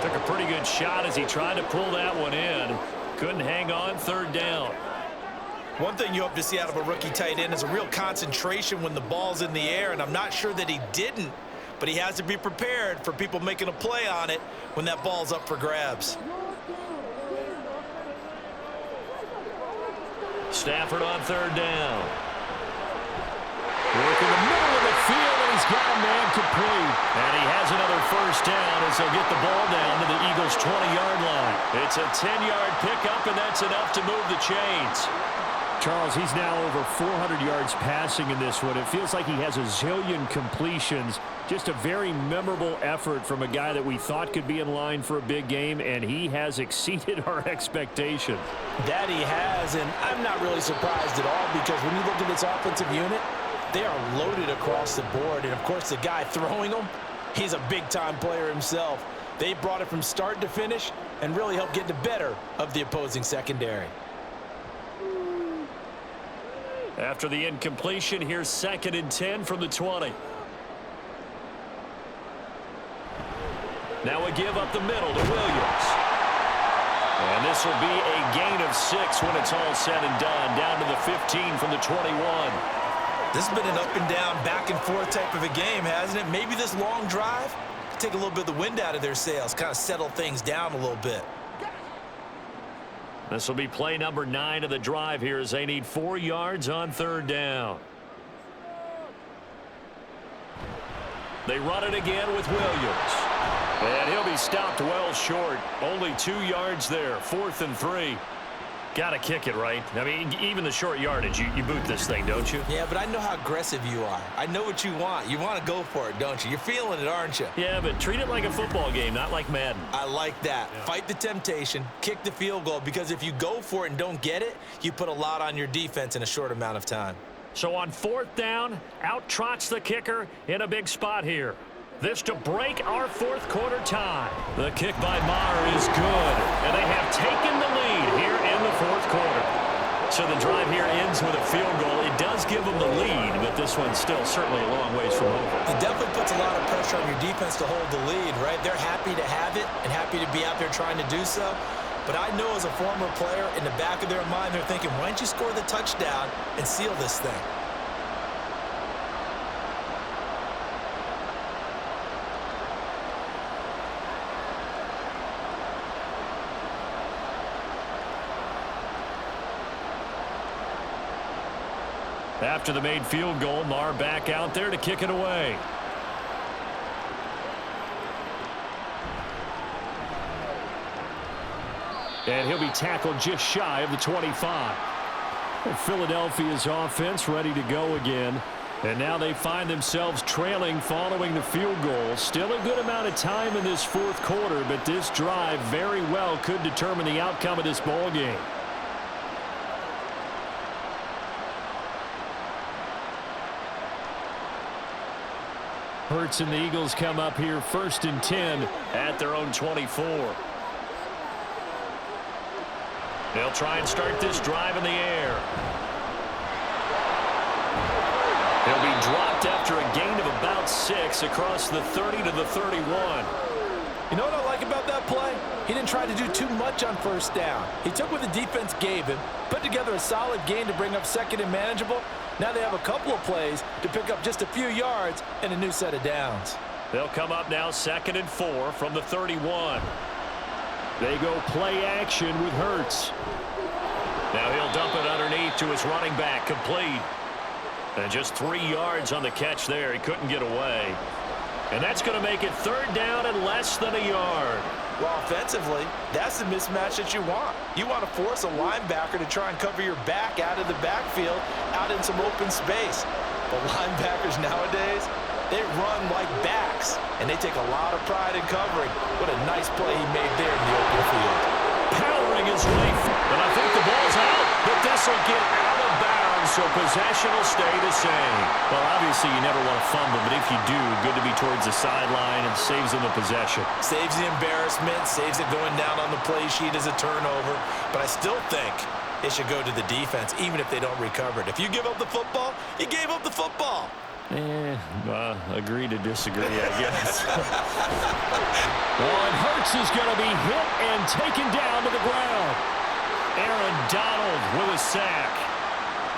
Took a pretty good shot as he tried to pull that one in. Couldn't hang on, 3rd down. One thing you hope to see out of a rookie tight end is a real concentration when the ball's in the air, and I'm not sure that he didn't, but he has to be prepared for people making a play on it when that ball's up for grabs. Stafford on 3rd down. Work in the middle of the field, and he's got a man complete. And he has another first down as they'll get the ball down to the Eagles' 20-yard line. It's a 10-yard pickup, and that's enough to move the chains. Charles, he's now over 400 yards passing in this one. It feels like he has a zillion completions. Just a very memorable effort from a guy that we thought could be in line for a big game, and he has exceeded our expectation. That he has, and I'm not really surprised at all because when you look at this offensive unit, they are loaded across the board. And, of course, the guy throwing them, he's a big-time player himself. They brought it from start to finish and really helped get the better of the opposing secondary. After the incompletion, here's 2nd and 10 from the 20. Now a give up the middle to Williams. And this will be a gain of 6 when it's all said and done. Down to the 15 from the 21. This has been an up and down, back and forth type of a game, hasn't it? Maybe this long drive could take a little bit of the wind out of their sails, kind of settle things down a little bit. This will be play number 9 of the drive here as they need 4 yards on 3rd down. They run it again with Williams. And he'll be stopped well short. Only 2 yards there. 4th and 3. Got to kick it, right? I mean, even the short yardage, you boot this thing, don't you? Yeah, but I know how aggressive you are. I know what you want. You want to go for it, don't you? You're feeling it, aren't you? Yeah, but treat it like a football game, not like Madden. I like that. Yeah. Fight the temptation, kick the field goal, because if you go for it and don't get it, you put a lot on your defense in a short amount of time. So on 4th down, out trots the kicker in a big spot here. This to break our 4th quarter tie. The kick by Maher is good, and they have taken the lead here in the 4th quarter. So the drive here ends with a field goal. It does give them the lead, but this one's still certainly a long ways from over. It definitely puts a lot of pressure on your defense to hold the lead, right? They're happy to have it and happy to be out there trying to do so. But I know as a former player, in the back of their mind, they're thinking, why don't you score the touchdown and seal this thing? After the made field goal, Maher back out there to kick it away. And he'll be tackled just shy of the 25. Philadelphia's offense ready to go again. And now they find themselves trailing following the field goal. Still a good amount of time in this fourth quarter, but this drive very well could determine the outcome of this ball game. Hurts and the Eagles come up here 1st and 10 at their own 24. They'll try and start this drive in the air. He'll be dropped after a gain of about 6 across the 30 to the 31. You know what I like about that play? He didn't try to do too much on first down. He took what the defense gave him, put together a solid gain to bring up second and manageable. Now they have a couple of plays to pick up just a few yards and a new set of downs. They'll come up now 2nd and 4 from the 31. They go play action with Hurts. Now he'll dump it underneath to his running back, complete. And just 3 yards on the catch there. He couldn't get away. And that's going to make it 3rd down and less than a yard. Well, offensively, that's the mismatch that you want. You want to force a linebacker to try and cover your back out of the backfield, out in some open space. But linebackers nowadays, they run like backs, and they take a lot of pride in covering. What a nice play he made there in the open field. Powering his way, and I think the ball's out, but this will get out of bounds, so possession will stay the same. Well, obviously you never want to fumble, but if you do, good to be towards the sideline and saves them the possession. Saves the embarrassment, saves it going down on the play sheet as a turnover, but I still think it should go to the defense, even if they don't recover it. If you give up the football, you gave up the football. Agree to disagree, I guess. And Hurts is going to be hit and taken down to the ground. Aaron Donald with a sack.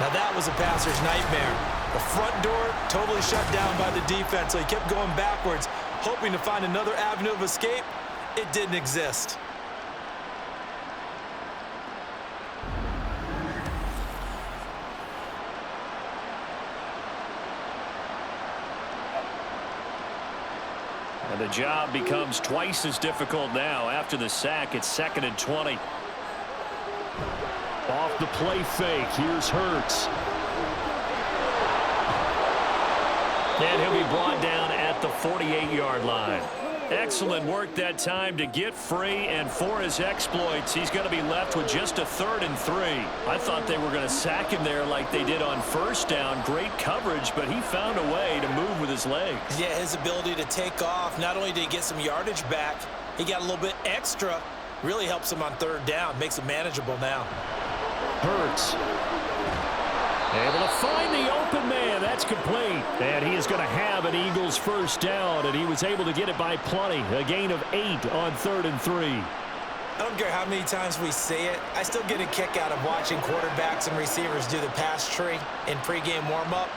Now that was a passer's nightmare. The front door totally shut down by the defense, so he kept going backwards, hoping to find another avenue of escape. It didn't exist. And the job becomes twice as difficult now. After the sack, it's 2nd and 20. Off the play fake, here's Hurts. And he'll be brought down at the 48-yard line. Excellent work that time to get free, and for his exploits, he's going to be left with just a 3rd and 3. I thought they were going to sack him there like they did on first down. Great coverage, but he found a way to move with his legs. Yeah, his ability to take off, not only did he get some yardage back, he got a little bit extra. Really helps him on 3rd down, makes it manageable now. Hurts. Able to find the open man. That's complete. And he is going to have an Eagles 1st down, and he was able to get it by plenty. A gain of 8 on 3rd and 3. I don't care how many times we say it. I still get a kick out of watching quarterbacks and receivers do the pass tree in pregame warm-up.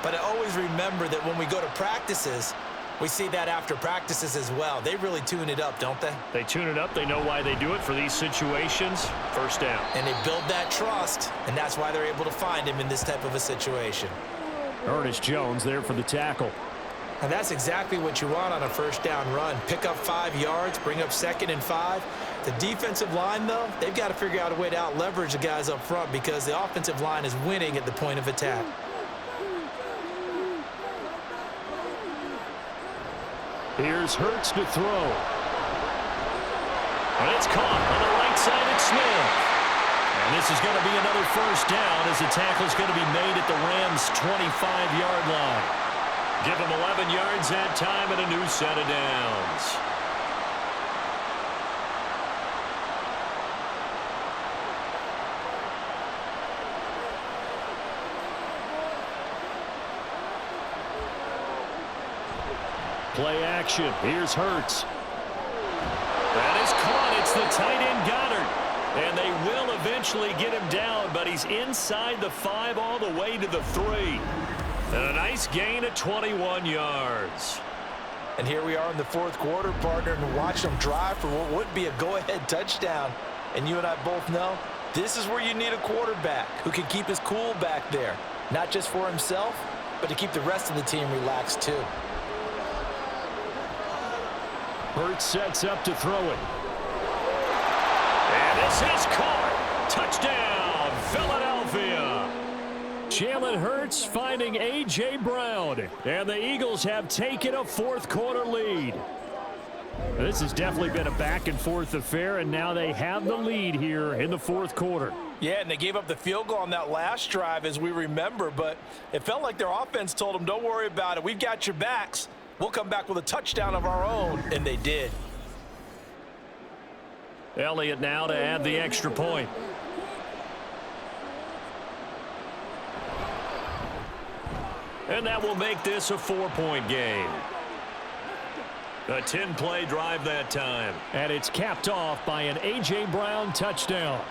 But I always remember that when we go to practices, we see that after practices as well. They really tune it up, don't they? They tune it up. They know why they do it for these situations. 1st down. And they build that trust, and that's why they're able to find him in this type of a situation. Ernest Jones there for the tackle. And that's exactly what you want on a 1st down run. Pick up 5 yards, bring up 2nd and 5. The defensive line, though, they've got to figure out a way to out-leverage the guys up front because the offensive line is winning at the point of attack. Here's Hurts to throw. And it's caught on the right side at Smith. And this is going to be another 1st down as the tackle is going to be made at the Rams' 25-yard line. Give them 11 yards that time and a new set of downs. Play action. Here's Hurts. That is caught. It's the tight end Goddard. And they will eventually get him down, but he's inside the 5 all the way to the 3. And a nice gain of 21 yards. And here we are in the 4th quarter, partner, and watch them drive for what would be a go-ahead touchdown. And you and I both know this is where you need a quarterback who can keep his cool back there. Not just for himself, but to keep the rest of the team relaxed too. Hurts sets up to throw it. And This is caught. Touchdown, Philadelphia. Jalen Hurts finding A.J. Brown. And the Eagles have taken a fourth-quarter lead. This has definitely been a back-and-forth affair, and now they have the lead here in the fourth quarter. Yeah, and they gave up the field goal on that last drive, as we remember, but it felt like their offense told them, don't worry about it. We've got your backs. We'll come back with a touchdown of our own, and they did. Elliott now to add the extra point. And that will make this a 4-point game. A 10-play drive that time. And it's capped off by an A.J. Brown touchdown.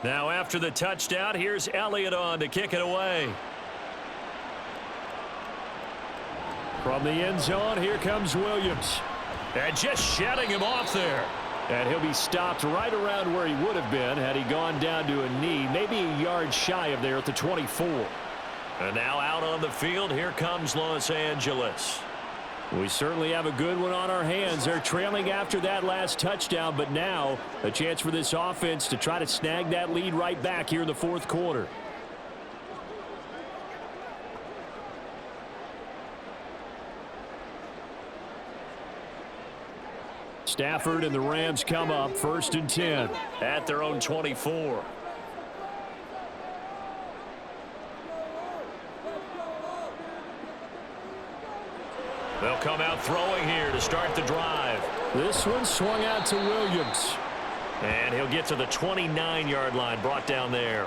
Now after the touchdown, here's Elliott on to kick it away. From the end zone, here comes Williams. And just shutting him off there. And he'll be stopped right around where he would have been had he gone down to a knee, maybe a yard shy of there at the 24. And now out on the field, here comes Los Angeles. We certainly have a good one on our hands. They're trailing after that last touchdown, but now a chance for this offense to try to snag that lead right back here in the fourth quarter. Stafford and the Rams come up 1st and 10 at their own 24. They'll come out throwing here to start the drive. This one swung out to Williams. And he'll get to the 29-yard line, brought down there.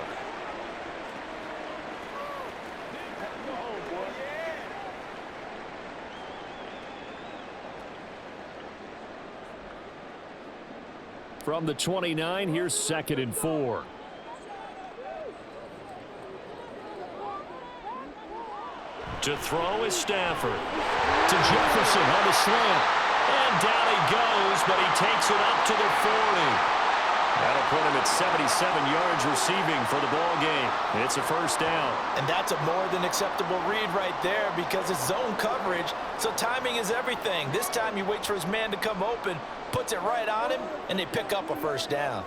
From the 29, here's 2nd and 4. To throw is Stafford. To Jefferson on the slant. And down he goes, but he takes it up to the 40. That'll put him at 77 yards receiving for the ball game. It's a 1st down. And that's a more than acceptable read right there because it's zone coverage, so timing is everything. This time he waits for his man to come open, puts it right on him, and they pick up a 1st down.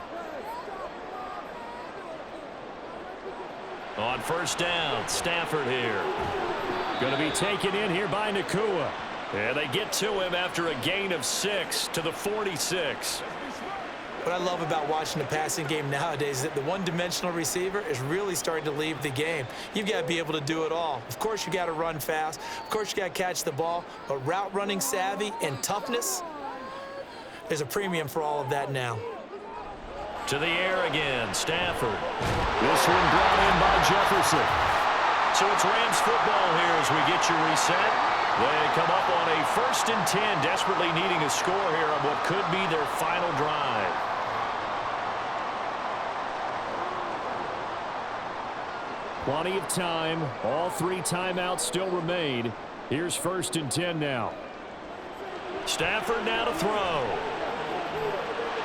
On 1st down, Stafford here. Going to be taken in here by Nacua. And they get to him after a gain of 6 to the 46. What I love about watching the passing game nowadays is that the one-dimensional receiver is really starting to leave the game. You've got to be able to do it all. Of course, you got to run fast. Of course, you got to catch the ball. But route running savvy and toughness, there's a premium for all of that now. To the air again, Stafford. This one brought in by Jefferson. So it's Rams football here as we get you reset. They come up on a 1st and 10, desperately needing a score here on what could be their final drive. Plenty of time. All 3 timeouts still remain. Here's 1st and 10 now. Stafford now to throw.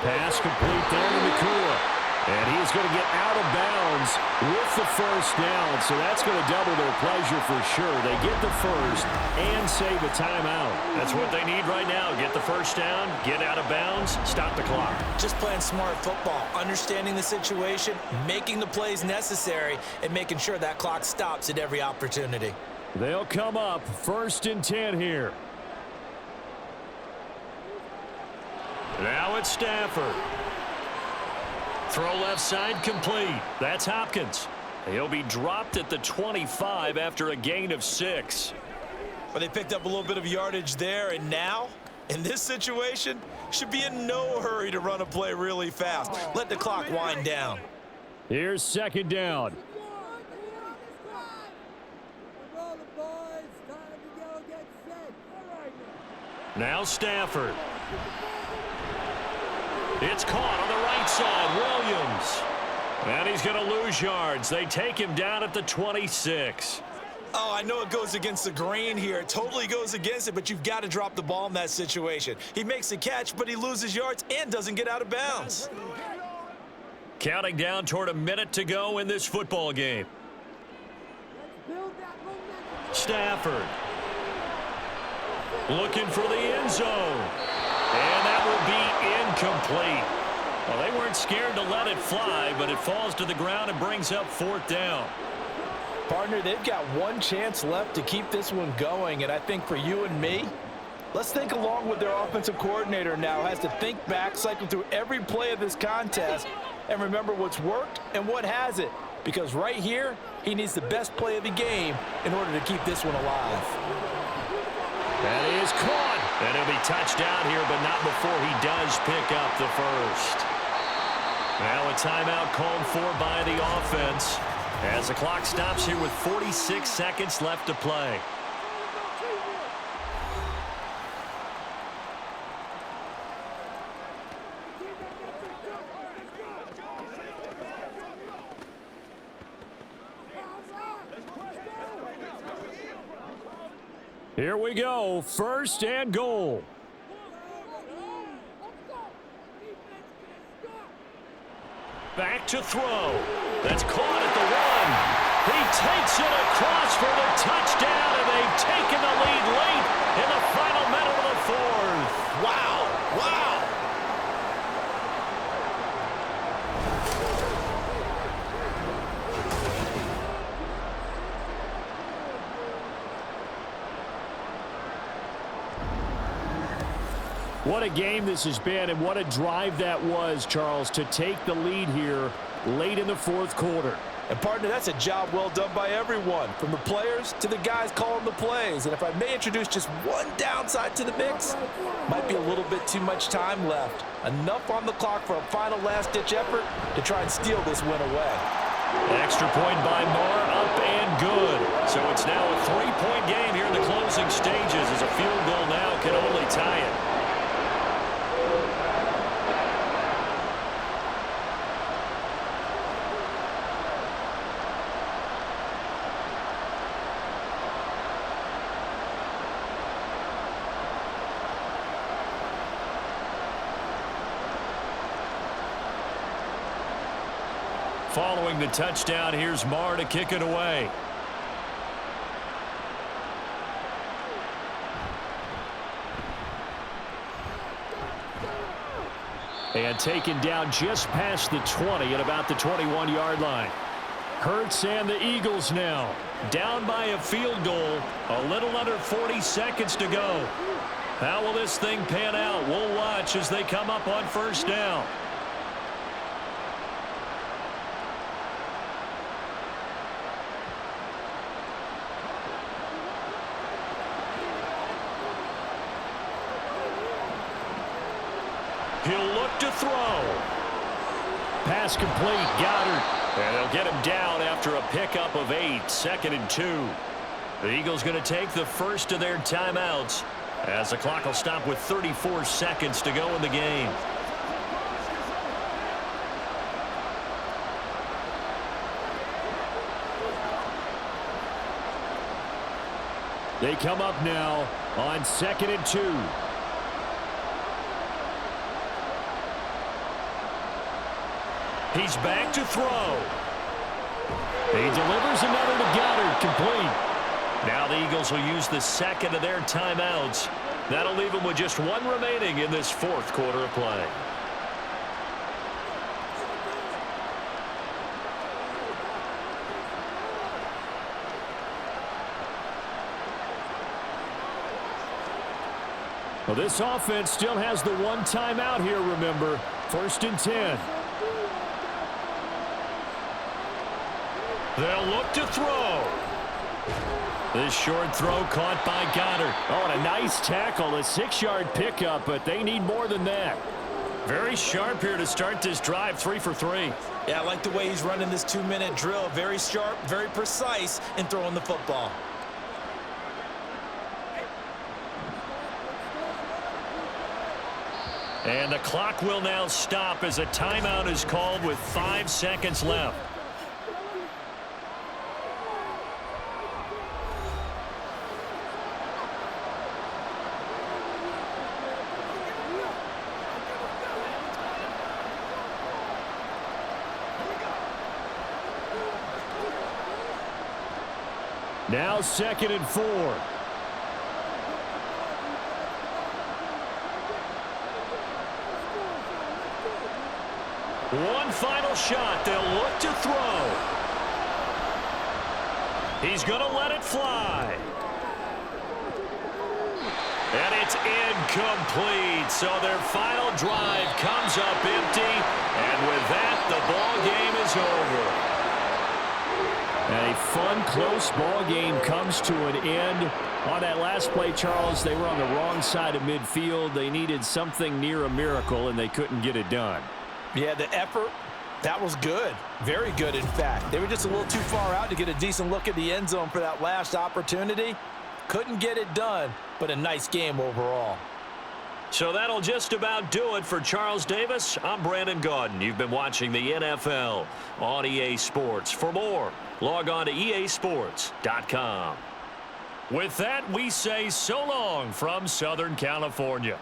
Pass complete there to Nacua. And he's going to get out of bounds with the 1st down. So that's going to double their pleasure for sure. They get the 1st and save a timeout. That's what they need right now. Get the 1st down, get out of bounds, stop the clock. Just playing smart football, understanding the situation, making the plays necessary, and making sure that clock stops at every opportunity. They'll come up 1st and 10 here. Now it's Stafford. Throw left side complete. That's Hopkins. He'll be dropped at the 25 after a gain of 6. Well, they picked up a little bit of yardage there, and now, in this situation, should be in no hurry to run a play really fast. Let the clock wind down. Here's 2nd down. Now Stafford. It's caught on the right side, Williams. And he's going to lose yards. They take him down at the 26. Oh, I know it goes against the grain here. It totally goes against it, but you've got to drop the ball in that situation. He makes a catch, but he loses yards and doesn't get out of bounds. Counting down toward a minute to go in this football game. Stafford looking for the end zone. And that will be incomplete. Well, they weren't scared to let it fly, but it falls to the ground and brings up 4th down. Partner, they've got one chance left to keep this one going, and I think for you and me, let's think along with their offensive coordinator now. Has to think back, cycle through every play of this contest, and remember what's worked and what hasn't. Because right here, he needs the best play of the game in order to keep this one alive. That is caught. And he'll be touched down here, but not before he does pick up the first. Now a timeout called for by the offense as the clock stops here with 46 seconds left to play. Here we go, 1st and goal. Back to throw. That's caught at the 1. He takes it across for the touchdown, and they've taken the lead late in the final minute of the 4th. Wow, wow. What a game this has been, and what a drive that was, Charles, to take the lead here late in the 4th quarter. And, partner, that's a job well done by everyone, from the players to the guys calling the plays. And if I may introduce just one downside to the mix, might be a little bit too much time left. Enough on the clock for a final last-ditch effort to try and steal this win away. Extra point by Moore, up and good. So it's now a 3-point game here in the closing stages as a field goal now can only tie it. Following the touchdown, here's Marr to kick it away. And taken down just past the 20 at about the 21-yard line. Hurts and the Eagles now down by a field goal. A little under 40 seconds to go. How will this thing pan out? We'll watch as they come up on 1st down. He'll look to throw. Pass complete. Goddard. And they'll get him down after a pickup of 8. 2nd and 2. The Eagles going to take the first of their timeouts as the clock will stop with 34 seconds to go in the game. They come up now on 2nd and 2. He's back to throw. He delivers another to Goddard, complete. Now the Eagles will use the 2nd of their timeouts. That'll leave them with just 1 remaining in this 4th quarter of play. Well, this offense still has the 1 timeout here, remember. 1st and 10. They'll look to throw. This short throw caught by Goddard. Oh, and a nice tackle, a 6-yard pickup, but they need more than that. Very sharp here to start this drive, 3 for 3. Yeah, I like the way he's running this 2-minute drill. Very sharp, very precise in throwing the football. And the clock will now stop as a timeout is called with 5 seconds left. Now 2nd and 4. One final shot. They'll look to throw. He's going to let it fly. And it's incomplete. So their final drive comes up empty. And with that, the ball game is over. And a fun, close ball game comes to an end. On that last play, Charles, they were on the wrong side of midfield. They needed something near a miracle, and they couldn't get it done. Yeah, the effort, that was good. Very good, in fact. They were just a little too far out to get a decent look at the end zone for that last opportunity. Couldn't get it done, but a nice game overall. So that'll just about do it for Charles Davis. I'm Brandon Gaudin. You've been watching the NFL on EA Sports. For more, log on to easports.com. With that, we say so long from Southern California.